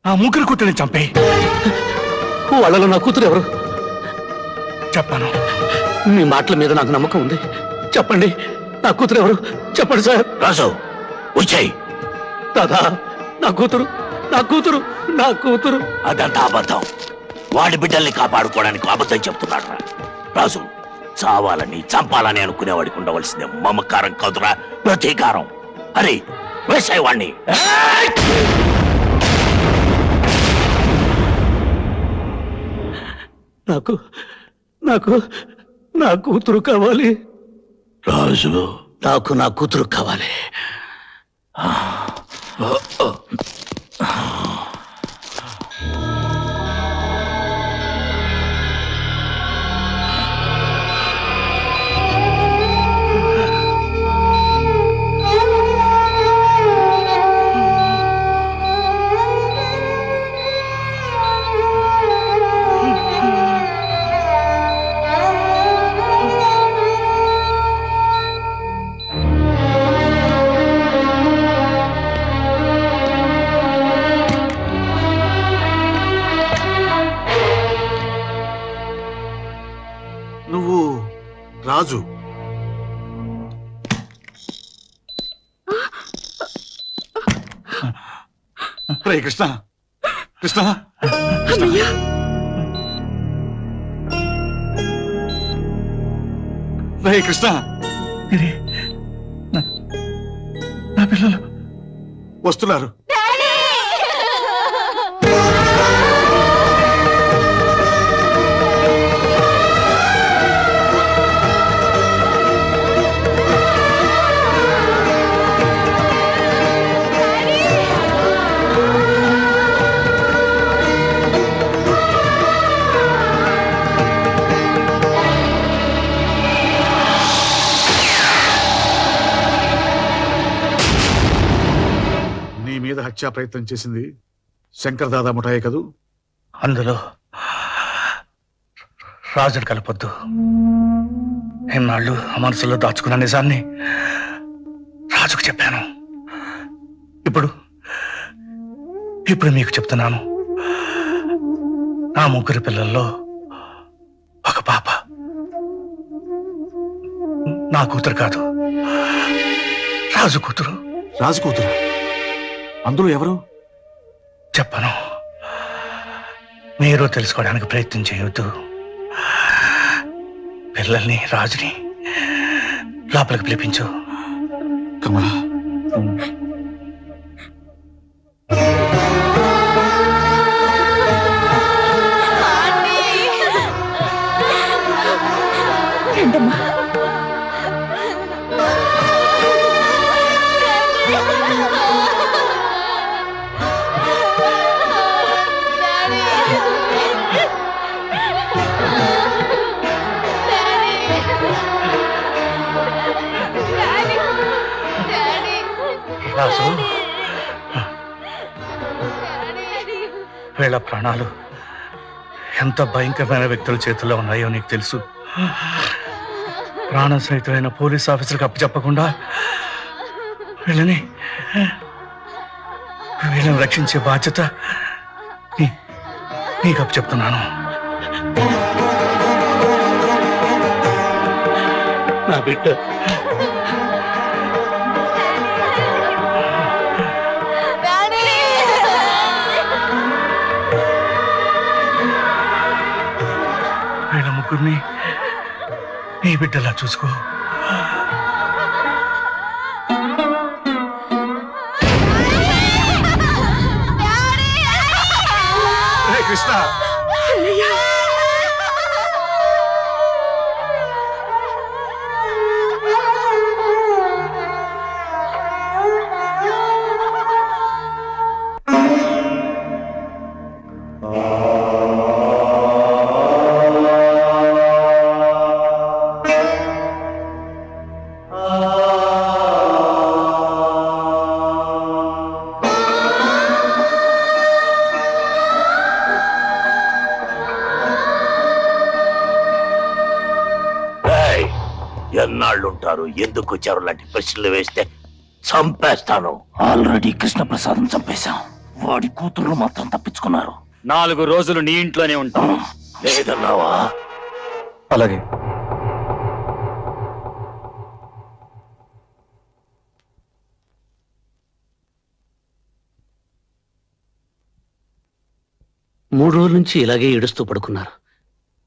ఆ ముగ్గురు కూతురిని చంపేయి. వాళ్ళలో నా కూతురు ఎవరు? చెప్పాను. మీ మాటల మీద నాకు నమ్మకం ఉంది. చెప్పండి, నా కూతురు ఎవరు? చెప్పండి సార్. రాజు వచ్చాయి. దాదా, నా కూతురు, నా కూతురు, నా కూతురు. అదంతా అబద్ధం. వాడి బిడ్డల్ని కాపాడుకోవడానికి అబద్ధం చెప్తున్నాడు. రాజు, చావాలని చంపాలని అనుకునేవాడికి ఉండవలసిందే మమకారం కాదురా, ప్రతీకారం. అరే వేసాయి వాణ్ణి. నాకు నాకు నా కూతురు కావాలి రాజు. నాకు నా కూతురు కావాలి. రాజు. రే కృష్ణ, కృష్ణ, రే కృష్ణ, నా పిల్లలు వస్తున్నారు. హత్యా ప్రయత్నం చేసింది శంకర్ దాదా ముఠాయే కదూ? అందులో రాజును కలపొద్దు. ఎన్నాళ్ళు ఆ మనసులో దాచుకున్న నిజాన్ని రాజుకు చెప్పాను. ఇప్పుడు మీకు చెప్తున్నాను. నా ముగ్గురు పిల్లల్లో ఒక పాప నా కూతురు కాదు, రాజు కూతురు. రాజు కూతురు? అందులో ఎవరు? చెప్పను. మీరు తెలుసుకోవడానికి ప్రయత్నం చేయవద్దు. పిల్లల్ని, రాజుని లోపలికి పిలిపించు. కమలా, రాజు, వీళ్ళ ప్రాణాలు ఎంత భయంకరమైన వ్యక్తుల చేతుల్లో ఉన్నాయో నీకు తెలుసు. ప్రాణం సహితమైన పోలీస్ ఆఫీసర్కి అప్పచెప్పకుండా వీళ్ళని రక్షించే బాధ్యత నీకు అప్పచెప్తున్నాను. నా బిడ్డ వీళ్ళ ముగ్గురిని నీ బిడ్డలా చూసుకో. కృష్ణ, ఎన్నాళ్ళుంటారు, ఎందుకు వచ్చారు లాంటి ప్రశ్నలు వేస్తే చంపేస్తాను. ఆల్రెడీ కృష్ణప్రసాదం చంపేశాం. వాడి కూతురు మాత్రం తప్పించుకున్నారు. 4 రోజులు నీ ఇంట్లోనే ఉంటాం. లేదన్నావా? అలాగే. మూడు రోజుల నుంచి ఇలాగే ఏడుస్తూ పడుకున్నారు.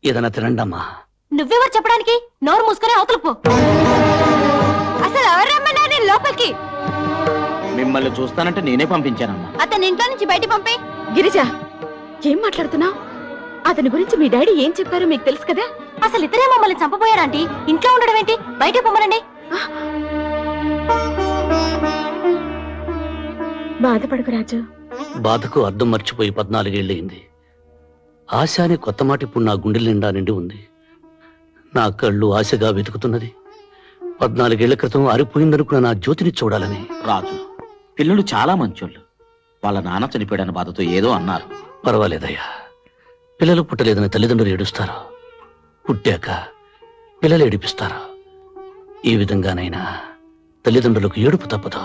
ఏదైనా తినండమ్మా. నువ్వెవరు చెప్పడానికి? నోరు మూసుకొని అవతల పో. అసలు ఎవరు రమ్మన్నా నేను లోపలికి? మిమ్మల్ని చూస్తానంటే నేనే పంపించానమ్మా. అతని ఇంట్లో నుంచి బయట పంపే. గిరిజ, ఏం మాట్లాడుతున్నావు? అతని గురించి మీ డాడీ ఏం చెప్పారో మీకు తెలుసు కదా? అసలు ఇతరే మమ్మల్ని చంపబోయారంటీ. ఇంట్లో ఉండడం ఏంటి? బయట పొమ్మనండి. బాధపడకు రాజు. బాధకు అర్థం మర్చిపోయి 14 ఏళ్ళయింది. ఆశ అనే కొత్త మాట ఇప్పుడు నా గుండెల నిండా నిండి ఉంది. నా కళ్ళు ఆశగా వెతుకుతున్నది 14 ఏళ్ల క్రితం ఆరిపోయిందనుకున్న నా జ్యోతిని చూడాలని. రాజు, పిల్లలు చాలా మంచోళ్ళు. వాళ్ళ నాన్న చనిపోయాడన్న బాధతో ఏదో అన్నారు. పర్వాలేదయ్యా. పిల్లలు పుట్టలేదని తల్లిదండ్రులు ఏడుస్తారు. పుట్టాక పిల్లలు ఏడిపిస్తారు. ఈ విధంగానైనా తల్లిదండ్రులకు ఏడుపు తప్పదు.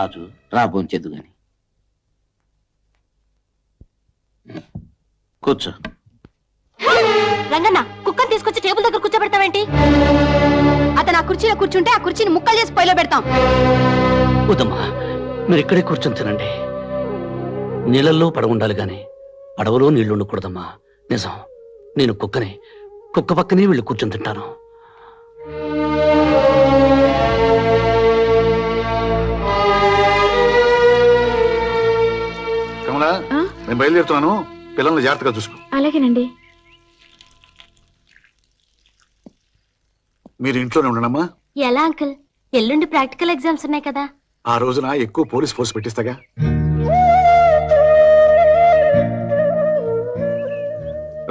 రాజు రా భోంచేద్దు గాని కూర్చో. రంగన్న కుక్కను తీసుకొచ్చి టేబుల్ దగ్గర కూర్చోబెడతావేంటి? అతను ఆ కుర్చీలో కూర్చుంటే ఆ కుర్చీని ముక్కలు చేసి పొయ్యిలో పెడతాం. వద్దమ్మా, మీరు ఇక్కడే కూర్చొని తినండి. నీళ్ళల్లో పడవ ఉండాలి గాని పడవలో నీళ్లు ఉండకూడదమ్మా. నిజం, నేను కుక్కని, కుక్క పక్కనే వీళ్ళు కూర్చొని తింటాను. కమలా, నేను బయలుదేరుతున్నాను. పిల్లల్ని జాగ్రత్తగా చూసుకో. అలాగేనండి. మీరు ఇంట్లోనే ఉండనమ్మా. ఎలా అంకుల్? ఎల్లుండి ప్రాక్టికల్ ఎగ్జామ్స్ ఉన్నాయి కదా. ఆ రోజున ఎక్కువ పోలీస్ ఫోర్స్ పెట్టిస్తాగా.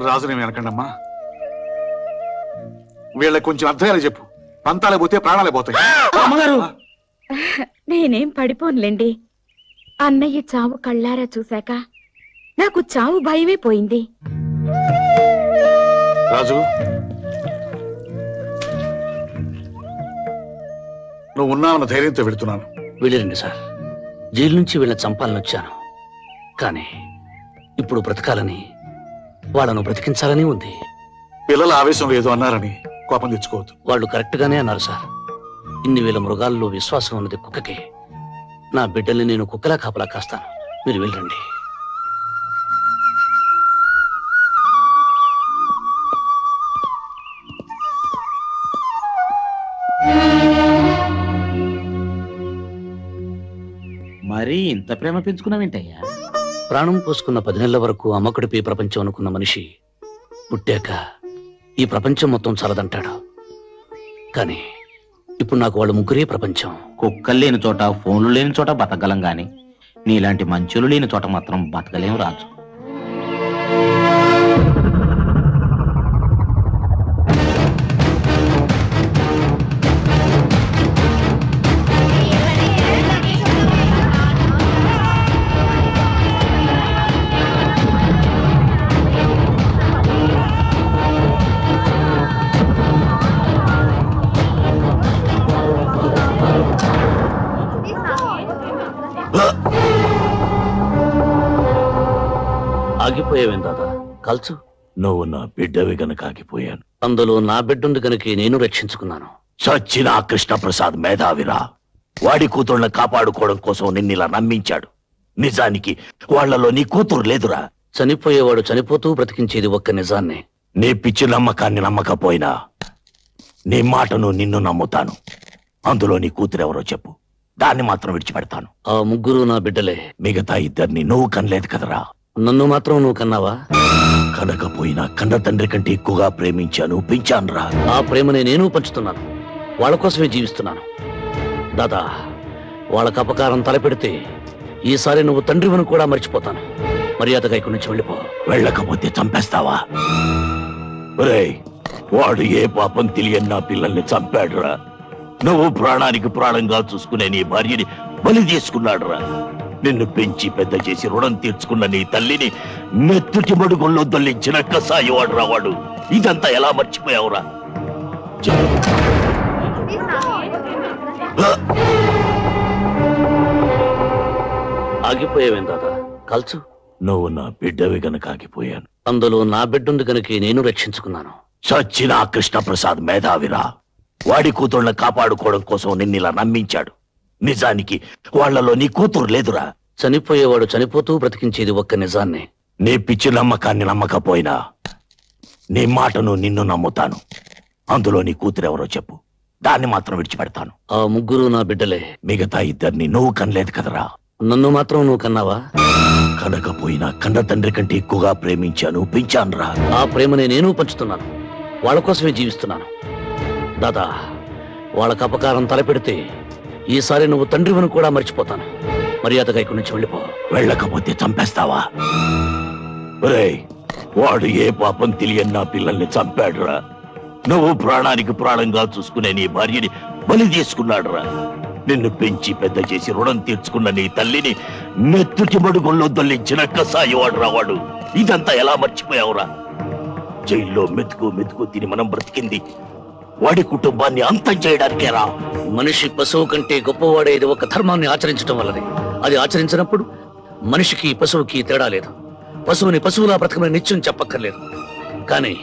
రాజునేమి అనకండమ్మా. వీళ్ళకి కొంచెం అర్థమయ్యేలా చెప్పు. పంతాలే పోతే ప్రాణాలే పోతాయి. అమ్మగారు, నేనేం పడిపోనులేండి. అన్నయ్య చావు కళ్ళారా చూశాక నాకు చావు భయమే పోయింది. రాజు, నువ్వు ఉన్నావన్న ధైర్యంతో వెళుతున్నాను. వెళ్ళిరండి సార్. జైలు నుంచి వీళ్ళని చంపాలని వచ్చాను, కానీ ఇప్పుడు బ్రతకాలని, వాళ్ళను బ్రతికించాలని ఉంది. పిల్లల ఆవేశం లేదు అన్నారని కోపం తెచ్చుకోవద్దు. వాళ్ళు కరెక్ట్ గానే అన్నారు సార్. ఇన్ని వేల మృగాల్లో విశ్వాసం ఉన్నది కుక్కకి. నా బిడ్డల్ని నేను కుక్కలా కాపలా కాస్తాను. మీరు వెళ్ళండి. మరి ఇంత ప్రేమ పెంచుకున్నావేంటయ్యా? ప్రాణం పోసుకున్న 10 నెలల వరకు అమ్మకుడిపై ప్రపంచం అనుకున్న మనిషి పుట్టాక ఈ ప్రపంచం మొత్తం చాలదంటాడు. కానీ ఇప్పుడు నాకు వాళ్ళు ముగ్గురే ప్రపంచం. కుక్కలు లేని చోట, ఫోన్లు లేని చోట బతకగలం గాని నీలాంటి మంచులు లేని చోట మాత్రం బతకలేం రాజు. ఆగిపోయావేం దాదా? కల్చు. నువ్వు నా బిడ్డవి గనక ఆగిపోయాను. అందులో నా బిడ్డుంది గనక నేను రక్షించుకున్నాను. చచ్చిన కృష్ణప్రసాద్ మేధావిరా. వాడి కూతుళ్ళని కాపాడుకోవడం కోసం నిన్నిలా నమ్మించాడు. నిజానికి వాళ్లలో నీ కూతురు లేదురా. చనిపోయేవాడు చనిపోతూ బ్రతికించేది ఒక్క నిజాన్ని. నీ పిచ్చి నమ్మకాన్ని నమ్మకపోయినా నీ మాటను నిన్ను నమ్ముతాను. అందులో నీ కూతురెవరో చెప్పు, దాన్ని మాత్రం విడిచిపెడతాను. ఆ ముగ్గురు నా బిడ్డలే. మిగతా ఇద్దరిని నువ్వు కనలేదు కదరా. నన్ను మాత్రం నువ్వు కన్నావా? కనకపోయినా కన్న తండ్రి కంటే ఎక్కువగా ప్రేమించాను, పెంచానురా. ఆ ప్రేమని నేను పంచుతున్నాను. వాళ్ళ కోసమే జీవిస్తున్నాను. దాదా, వాళ్ళకు అపకారం తలపెడితే ఈసారి నువ్వు తండ్రివని కూడా మర్చిపోతాను. మర్యాదగా ఇక్కడి నుంచి వెళ్ళిపో. వెళ్ళకపోతే చంపేస్తావా? రేయ్, వాడు ఏ పాపం తెలియని నా పిల్లల్ని చంపాడురా. నువ్వు ప్రాణానికి ప్రాణంగా చూసుకునే నీ భార్యని బలి తీసుకున్నాడురా. నిన్ను పెంచి పెద్ద చేసి రుణం తీర్చుకున్న నీ తల్లిని మెత్తుటి మడుగుల్లో దొల్లించిన కసాయివాడు రావాడు. ఇదంతా ఎలా మర్చిపోయావురా? ఆగిపోయావేం దాదా? కల్చు. నువ్వు నా బిడ్డవి గనక ఆగిపోయాను. అందులో నా బిడ్డుంది గనక నేను రక్షించుకున్నాను. చచ్చిన కృష్ణప్రసాద్ మేధావిరా. వాడి కూతుళ్ళని కాపాడుకోవడం కోసం నిన్నిలా నమ్మించాడు. నిజానికి వాళ్లలో నీ కూతురు లేదురా. చనిపోయేవాడు చనిపోతూ బ్రతికించేది ఒక్క నిజాన్ని. నీ పిచ్చి నమ్మకాన్ని నమ్మకపోయినా నీ మాటను నిన్ను నమ్ముతాను. అందులో నీ కూతురెవరో చెప్పు, దాన్ని మాత్రం విడిచిపెడతాను. ఆ ముగ్గురు నా బిడ్డలే. మిగతా ఇద్దరిని నువ్వు కనలేదు కదరా. నన్ను మాత్రం నువ్వు కన్నావా? కనకపోయినా కన్న తండ్రి కంటే ఎక్కువగా ప్రేమించాను, పెంచానురా. ఆ ప్రేమని నేను పంచుతున్నాను. వాళ్ళ కోసమే జీవిస్తున్నాను. దాదా, వాళ్ళకు అపకారం తలపెడితే ఈసారి నువ్వు తండ్రివని కూడా మర్చిపోతాను. మర్యాదగా ఇక్కడి నుంచి వెళ్ళిపో. వెళ్ళకపోతే చంపేస్తావా? రేయ్, వాడు ఏ పాపం తెలియని నా పిల్లల్ని చంపాడురా. నువ్వు ప్రాణానికి ప్రాణంగా చూసుకునే నీ భార్యని బలి తీసుకున్నాడురా. నిన్ను పెంచి పెద్ద చేసి రుణం తీర్చుకున్న నీ తల్లిని మెత్తుటి మడుగుల్లో దొల్లించిన కసాయివాడు రావాడు. ఇదంతా ఎలా మర్చిపోయావురా? జైల్లో మెతుకు మెతుకు తిని మనం బ్రతికింది వాడి కుటుంబాన్ని అంతం చేయడానికేరా. మనిషి పశువు కంటే గొప్పవాడేది ఒక ధర్మాన్ని ఆచరించడం వల్లనే. అది ఆచరించినప్పుడు మనిషికి పశువుకి తేడా లేదు. పశువుని పశువులా బ్రతకమని నిత్యం చెప్పక్కర్లేదు, కానీ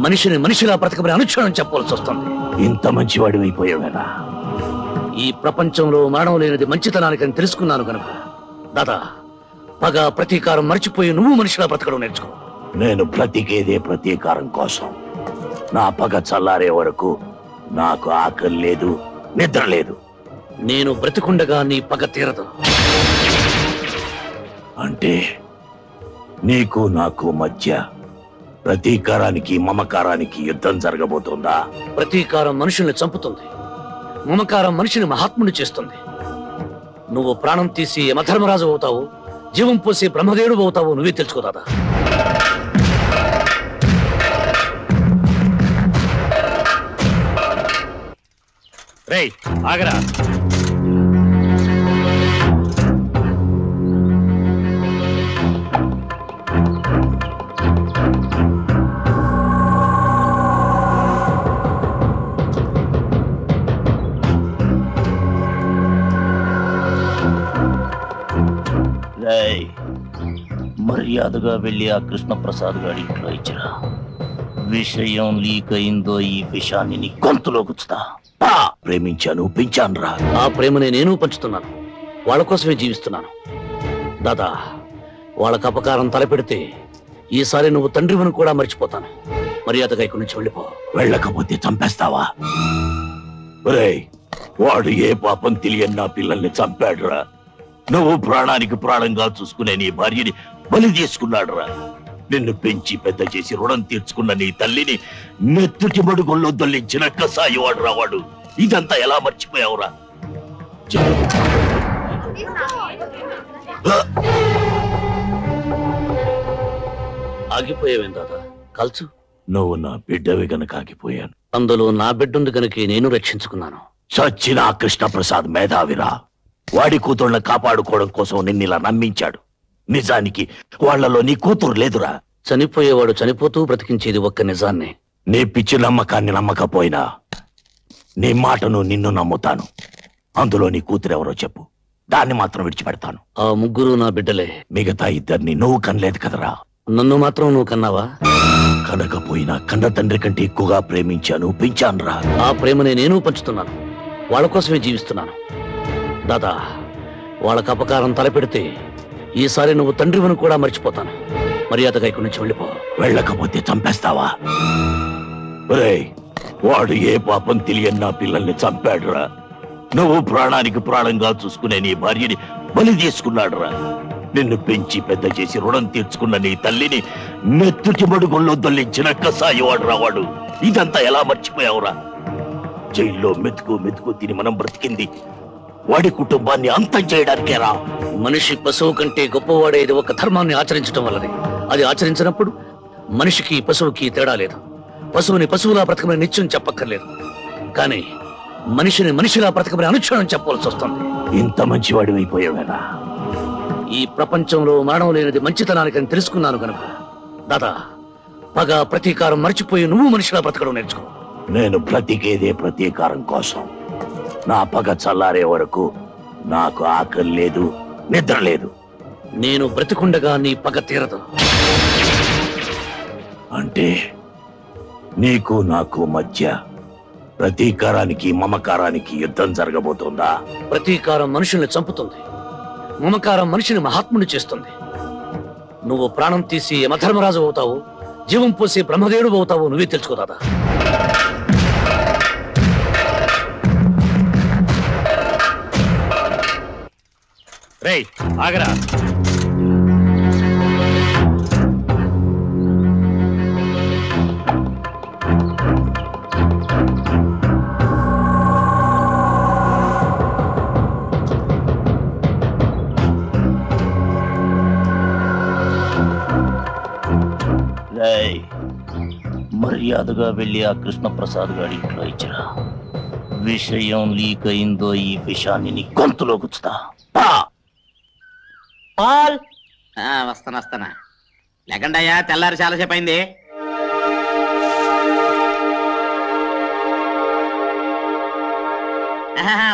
మనిషిని మనిషిలా బ్రతకమని అనుక్షణం చెప్పవలసి వస్తుంది. ఇంత మంచివాడి అయిపోయావేనా? ఈ ప్రపంచంలో మరణం లేనిది మంచితనానికని తెలుసుకున్నాను కనుక దాదా, పగ ప్రతీకారం మర్చిపోయి నువ్వు మనిషిలా బ్రతకడం నేర్చుకో. నేను బ్రతికేదే ప్రతీకారం కోసం. నా పగ చల్లారే వరకు నాకు ఆకలి లేదు, నిద్ర లేదు. నేను బ్రతికుండగా నీ పగ తీరదు. అంటే నీకు నాకు మధ్య ప్రతీకారానికి మమకారానికి యుద్ధం జరగబోతుందా? ప్రతీకారం మనుషుల్ని చంపుతుంది, మమకారం మనిషిని మహాత్ముని చేస్తుంది. నువ్వు ప్రాణం తీసి యమధర్మరాజు అవుతావు, జీవం పోసి బ్రహ్మదేవుడు అవుతావు. నువ్వే తెలుసుకో దాదా. రేయ్ ఆగరా. మర్యాదగా వెళ్ళి ఆ కృష్ణప్రసాద్ గారి ఇంట్లో ఇచ్చిరా. విషయం లీక్ అయిందో ఈ విషయాన్ని నీ గొంతులో గుచ్చుతా. ప్రేమించాను, పెంచాను రా. ఆ ప్రేమని నేను పంచుతున్నాను, వాళ్ళ కోసమే జీవిస్తున్నాను. దాదా, వాళ్ళకు అపకారం తలపెడితే ఈసారి నువ్వు తండ్రివని కూడా మర్చిపోతాను. మర్యాదగా ఇక్కడి నుంచి వెళ్ళిపో. వెళ్ళకపోతే చంపేస్తావా? వాడు ఏ పాపం తెలియని నా పిల్లల్ని చంపాడురా. నువ్వు ప్రాణానికి ప్రాణంగా చూసుకునే నీ భార్యని బలి తీసుకున్నాడురా. నిన్ను పెంచి పెద్ద చేసి రుణం తీర్చుకున్న నీ తల్లిని నెత్తుటి మడుగుల్లో దొల్లించిన కసాయివాడు రావాడు. ఇదంతా ఎలా మర్చిపోయావురా? ఆగిపోయావేం దాదా? కల్చు. నువ్వు నా బిడ్డవి గనక ఆగిపోయాను. అందులో నా బిడ్డుంది గనక నేను రక్షించుకున్నాను. చచ్చిన కృష్ణప్రసాద్ మేధావిరా. వాడి కూతుళ్ళని కాపాడుకోవడం కోసం నిన్నిలా నమ్మించాడు. నిజానికి వాళ్లలో నీ కూతురు లేదురా. చనిపోయేవాడు చనిపోతూ బ్రతికించేది ఒక్క నిజాన్ని. నీ పిచ్చి నమ్మకాన్ని నమ్మకపోయినా నీ మాటను నిన్ను నమ్ముతాను. అందులో నీ కూతురెవరో చెప్పు, దాన్ని మాత్రం విడిచిపెడతాను. ఆ ముగ్గురు నా బిడ్డలే. మిగతా ఇద్దరిని నువ్వు కనలేదు కదరా. నన్ను మాత్రం నువ్వు కన్నావా? కనకపోయినా కన్న తండ్రి కంటే ఎక్కువగా ప్రేమించాను, పెంచాను రా. ఆ ప్రేమని నేను పంచుతున్నాను, వాళ్ళ కోసమే జీవిస్తున్నాను. దాదా, వాళ్ళకు అపకారం తలపెడితే ఈసారి నువ్వు తండ్రివని కూడా మర్చిపోతాను. మర్యాదగా ఇక్కడి నుంచి వెళ్ళిపో. వెళ్ళకపోతే చంపేస్తావా? వాడు ఏ పాపం తెలియని నా పిల్లల్ని చంపాడురా. నువ్వు ప్రాణానికి ప్రాణంగా చూసుకునే నీ భార్యని బలి తీసుకున్నాడురా. నిన్ను పెంచి పెద్ద చేసి రుణం తీర్చుకున్న నీ తల్లిని నెత్తుటి మడుగుల్లో దొల్లించిన కసాయివాడు రావాడు. ఇదంతా ఎలా మర్చిపోయావురా? జైల్లో మెతుకు మెతుకు తిని మనం బ్రతికింది వాడి కుటుంబాన్ని అంతం చేయడానికేరా. మనిషి పశువు కంటే గొప్పవాడేది ఒక ధర్మాన్ని ఆచరించడం వల్లనే. అది ఆచరించినప్పుడు మనిషికి పశువుకి తేడా లేదు. పశువుని పశువులా బ్రతకమని నిత్యం చెప్పక్కర్లేదు, కానీ మనిషిని మనిషిలా బ్రతకమని అనుక్షణం చెప్పవలసి వస్తుంది. ఇంత మంచివాడి అయిపోయావేనా? ఈ ప్రపంచంలో మరణం లేనిది మంచితనానికని తెలుసుకున్నాను కనుక దాదా, పగ ప్రతీకారం మర్చిపోయి నువ్వు మనిషిలా బ్రతకడం నేర్చుకో. నేను బ్రతికేదే ప్రతీకారం కోసం. నా పగ చల్లారే వరకు నాకు ఆకలి లేదు, నిద్ర లేదు. నేను బ్రతికుండగా నీ పగ తీరదు. అంటే నీకు నాకు మధ్య ప్రతీకారానికి మమకారానికి యుద్ధం జరగబోతుందా? ప్రతీకారం మనుషుల్ని చంపుతుంది, మమకారం మనిషిని మహాత్ముని చేస్తుంది. నువ్వు ప్రాణం తీసి యమధర్మరాజు అవుతావు, జీవం పోసి బ్రహ్మదేవుడు అవుతావు. నువ్వే తెలుసుకో దాదా. రేయ్ ఆగరా. మర్యాదగా వెళ్ళి ఆ కృష్ణప్రసాద్ గారి ఇంట్లో ఇచ్చిరా. విషయం లీక్ అయిందో ఈ విషయాన్ని నీ గొంతులో గుచ్చుతా. వస్తానా లేకండయ్యా, తెల్లారి చాలాసేపు అయింది.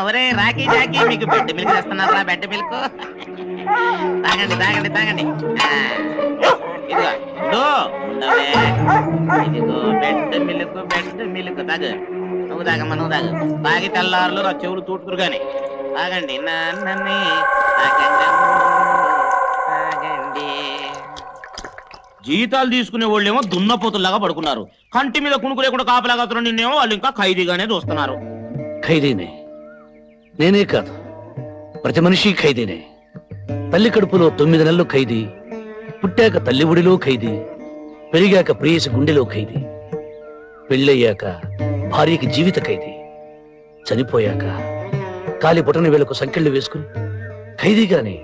ఒరే రాకీ జాకీ మీకు బెడ్ మిల్క్ తెస్తున్నారా? బెడ్ మిల్క్ తాగండి తాగండి తాగండి. ఇదిగో ఉండవే, ఇదిగో బెడ్ మిల్క్ తాగు. నువ్వు తాగమ్మా, నువ్వు తాగు. తాగి తెల్లారులు నా చెవులు తూటుకురు గాని తాగండి. నాన్నని తాగండి. జీతాలు తీసుకునే వాళ్ళేమో దున్నపోతుల్లాగా పడుకున్నారు. కంటి మీద కుణుకు లేకుండా కాపలాగా నిన్నేమో వాళ్ళు ఇంకా ఖైదీగానే చూస్తున్నారు. ఖైదీనే, నేనే కాదు, ప్రతి మనిషి ఖైదీనే. తల్లి కడుపులో 9 నెలలు ఖైదీ, పుట్టాక తల్లి ఒడిలో ఖైదీ, పెరిగాక ప్రేయసి గుండెలో ఖైదీ, పెళ్ళయ్యాక భార్యకి జీవిత ఖైదీ, చనిపోయాక కాలి బొటన వేలకు సంకెళ్ళు వేసుకుని ఖైదీగానే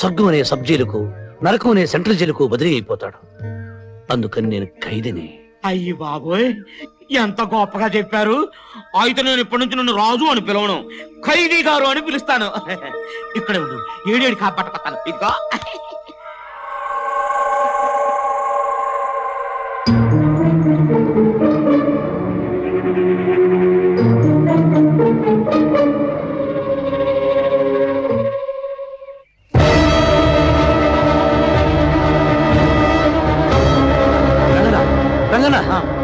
స్వర్గం అనే సబ్ జైలుకు, నరకం అనే సెంట్రల్ జైలుకు బదిలీ అయిపోతాడు. అందుకని నేను ఖైదీని. అయ్యి బాబోయ్, ఎంత గొప్పగా చెప్పారు. అయితే నేను ఇప్పటి నుంచి నన్ను రాజు అని పిలవను, ఖైదీ గారు అని పిలుస్తాను. ఇక్కడే ఉండు, ఏడేడి కాపాడుకొస్తాను. ఇంకా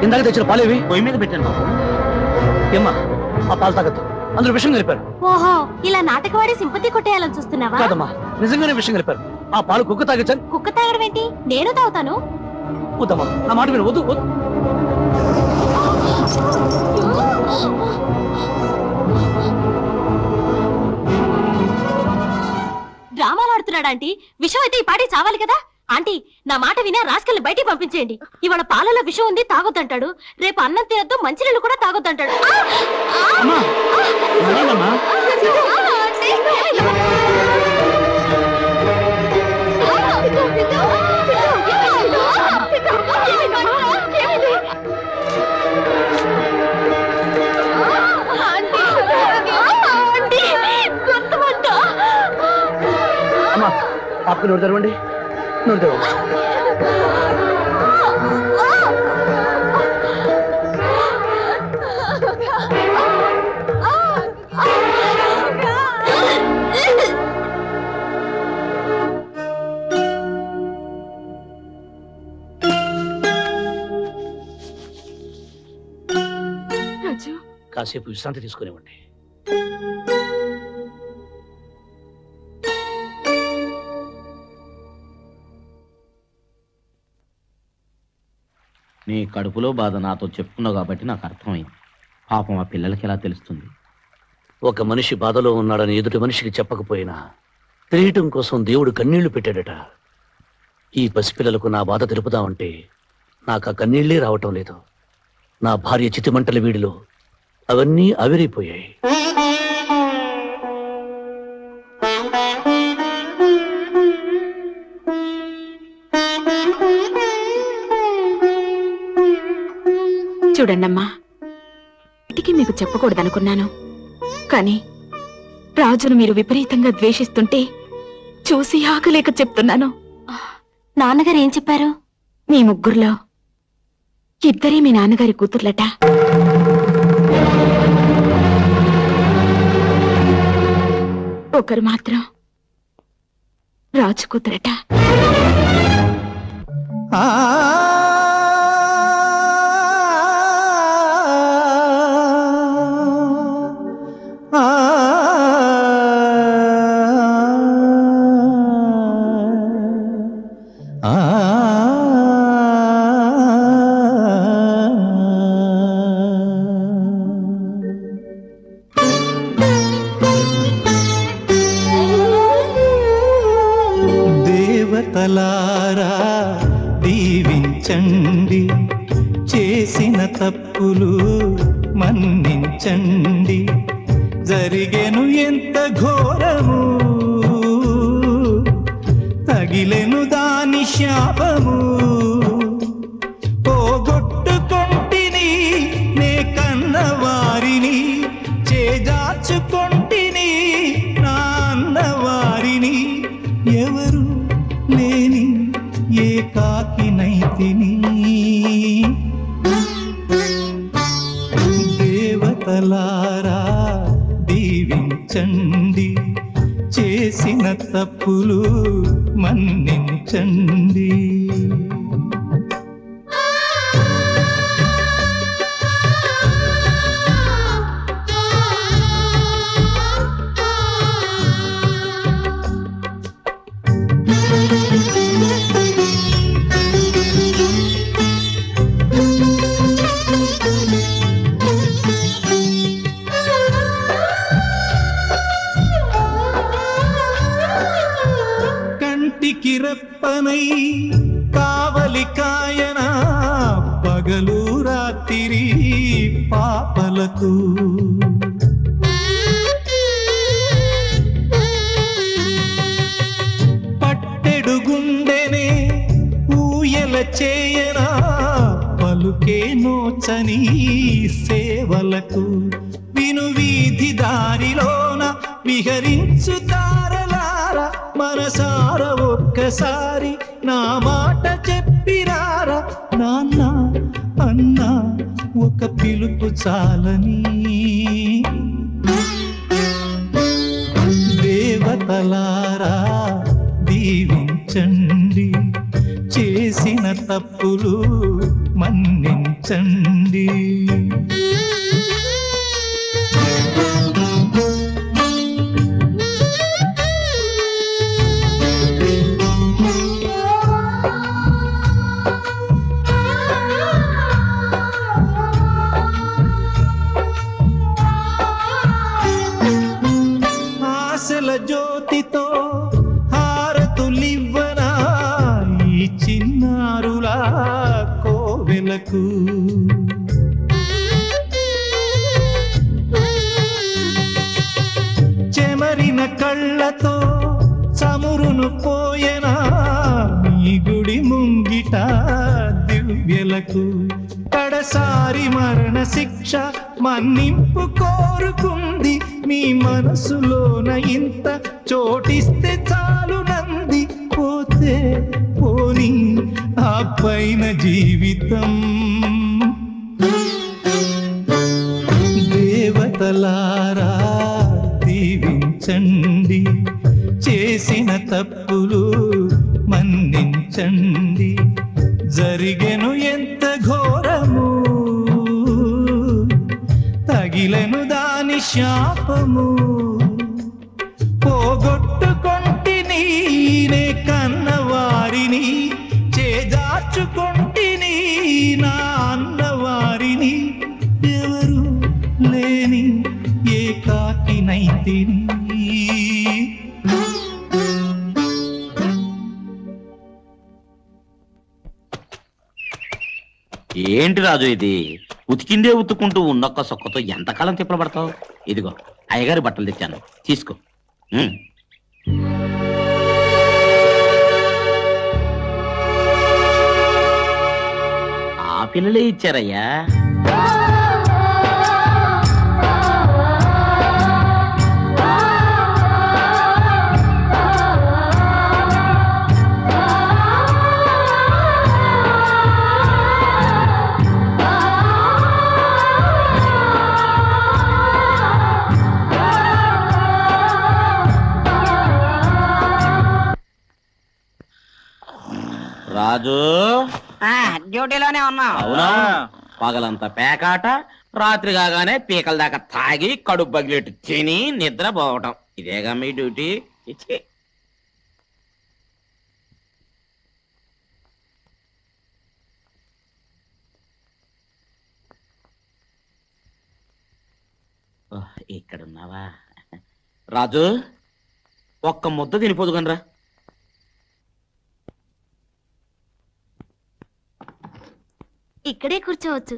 ఇందాక తెచ్చిన పాలేవి పొయ్యి మీద పెట్టాను బాబు. ఏమ్మా, ఆ పాలు తాగద్దు, అందులో విషయం కలిపారు. ఓహో, ఇలా నాటకవాడి సింపతి కొట్టేయాలని చూస్తున్నావా? కాదమ్మా, నిజంగానే విషయం కలిపారు. ఆ పాలు కుక్క తాగించాను. కుక్క తాగడం ఏంటి? నేను తాగుతాను. వద్దమ్మా, నా మాట మీరు వద్దు వద్దు. డ్రామాలు ఆడుతున్నాడా ఆంటీ? విషయం అయితే ఈ పాటి చావాలి కదా. ఆంటీ, నా మాట వినే రాస్కల్ని బయటికి పంపించేయండి. ఇవాళ పాలలో విషం ఉంది, తాగొద్దంటాడు. రేపు అన్నం తినద్దు, మంచినీళ్ళు కూడా తాగొద్దంటాడు. అమ్మా, పాపకు నోరు తెరవండి, నోరు తెరవండి. కాసేపు విశ్రాంతి తీసుకునివ్వండి. నీ కడుపులో బాధ నాతో చెప్పుకున్నావు కాబట్టి నాకు అర్థమైంది. పాపం ఆ పిల్లలకి ఎలా తెలుస్తుంది? ఒక మనిషి బాధలో ఉన్నాడని ఎదుటి మనిషికి చెప్పకపోయినా తెలియటం కోసం దేవుడు కన్నీళ్లు పెట్టాడట. ఈ పసిపిల్లలకు నా బాధ తెలుపుదామంటే నాకు ఆ కన్నీళ్లే రావటం లేదు. నా భార్య చితిమంటల వీడిలో అవన్నీ ఆవిరైపోయాయి. చూడండమ్మా, ఇంటికి మీకు చెప్పకూడదనుకున్నాను, కానీ రాజును మీరు విపరీతంగా ద్వేషిస్తుంటే చూసి ఆగలేక చెప్తున్నాను. నాన్నగారు ఏం చెప్పారు? మీ ముగ్గురులో ఇద్దరే మీ నాన్నగారి కూతుర్లట. ఒకరు మాత్రం రాజు కూతురట. దేవతలారా దీవించండి, చేసిన తప్పులు మన్నించండి. జరిగెను ఎంత ఘోరము, తగిలెను దాని శాపము. పోగొట్టుకొంటిని నే కన్నవారిని, చేజార్చుకొంటిని నా అన్నవారిని. ఎవరు లేని ఏకాకినైతిని. దేవతలారా మన్నించండి, చేసిన తప్పులు మన్నించండి. కంటికి రెప్పనై కావలి కాయన పగలు రాత్రి పాపలకు, పట్టెడు గుండెనే ఊయల చేయన పలుకే నోచని సేవలకు, విను వీధి దారిలోన విహరించు తారలారా మనసార ఒక్కసారి నా మాట చెప్పిరారా, నాన్న అన్నా ఒక పిలుపు చాలని. దేవతలారా దీవించండి, చేసిన తప్పులు మన్నించండి. ఆశల జ్యోతితో హారతులివ్వనా ఈ చిన్నారులా కోవెలకు, చెమరిన కళ్ళతో చమురును పోయనా ఈ గుడి ముంగిట దివ్యలకు, కడసారి మరణ శిక్ష మన్నింపు కోరుకుంది, మీ మనసులోన ఇంత చోటిస్తే చాలునంది, పోతే పోని ఆ పైన జీవితం. దేవతలారా దీవించండి, చేసిన తప్పులు మన్నించండి. జరిగెను ఎంత ఘోరము, తగిలెను దాని శాపము, పోగొట్టుకొంటిని నే కన్నవారిని, చేజార్చుకొంటిని నా అన్నవారిని, ఎవరు లేని ఏకాకినైతిని. ఏంటి రాజు ఇది? ఉతికిందే ఉతుక్కుంటూ ఉన్నొక్క సొక్కతో ఎంతకాలం తిప్పలబడతావు? ఇదిగో అయ్యగారి బట్టలు తెచ్చాను, తీసుకో. ఆ పిల్లలే ఇచ్చారయ్యా. రాజు డ్యూటీలోనే ఉన్నా. అవునా? పగలంతా పేకాట, రాత్రి కాగానే పీకల దాకా తాగి కడుపు బగిలెట్టు తిని నిద్ర పోవటం, ఇదేగా మీ డ్యూటీ? ఇచ్చి ఇక్కడున్నావా రాజు? ఒక్క ముద్ద తినిపోదు కనరా. ఇక్కడే కూర్చోవచ్చు.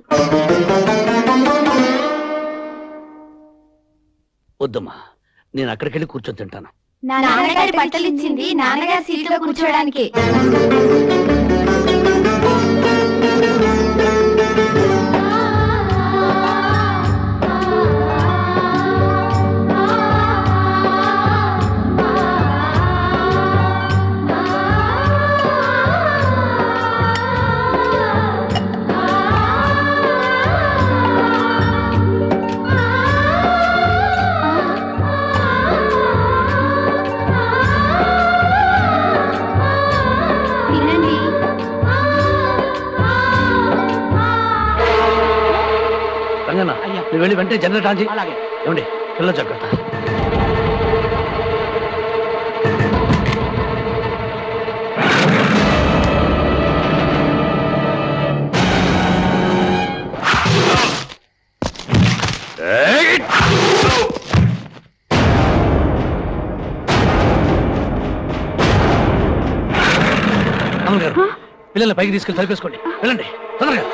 వద్దమ్మా, నేను అక్కడికి వెళ్ళి కూర్చొని తింటాను. నాన్నగారి బట్టలు ఇచ్చింది నాన్నగారి సీట్లో కూర్చోడానికి. రంగన్న నువ్వు వెళ్ళి వెంటనే జనరేటర్ ఆన్ చేయి. ఏమండి పిల్ల జాగ్రత్త. గారు పిల్లల్ని పైకి తీసుకెళ్ళి తలిపేసుకోండి. వెళ్ళండి తొందరగా.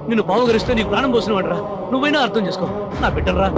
నిన్ను బావగరిస్తే నీకు ప్రాణం పోసిన వాడరా. నువ్వైనా అర్థం చేసుకో నా బిడ్డరా.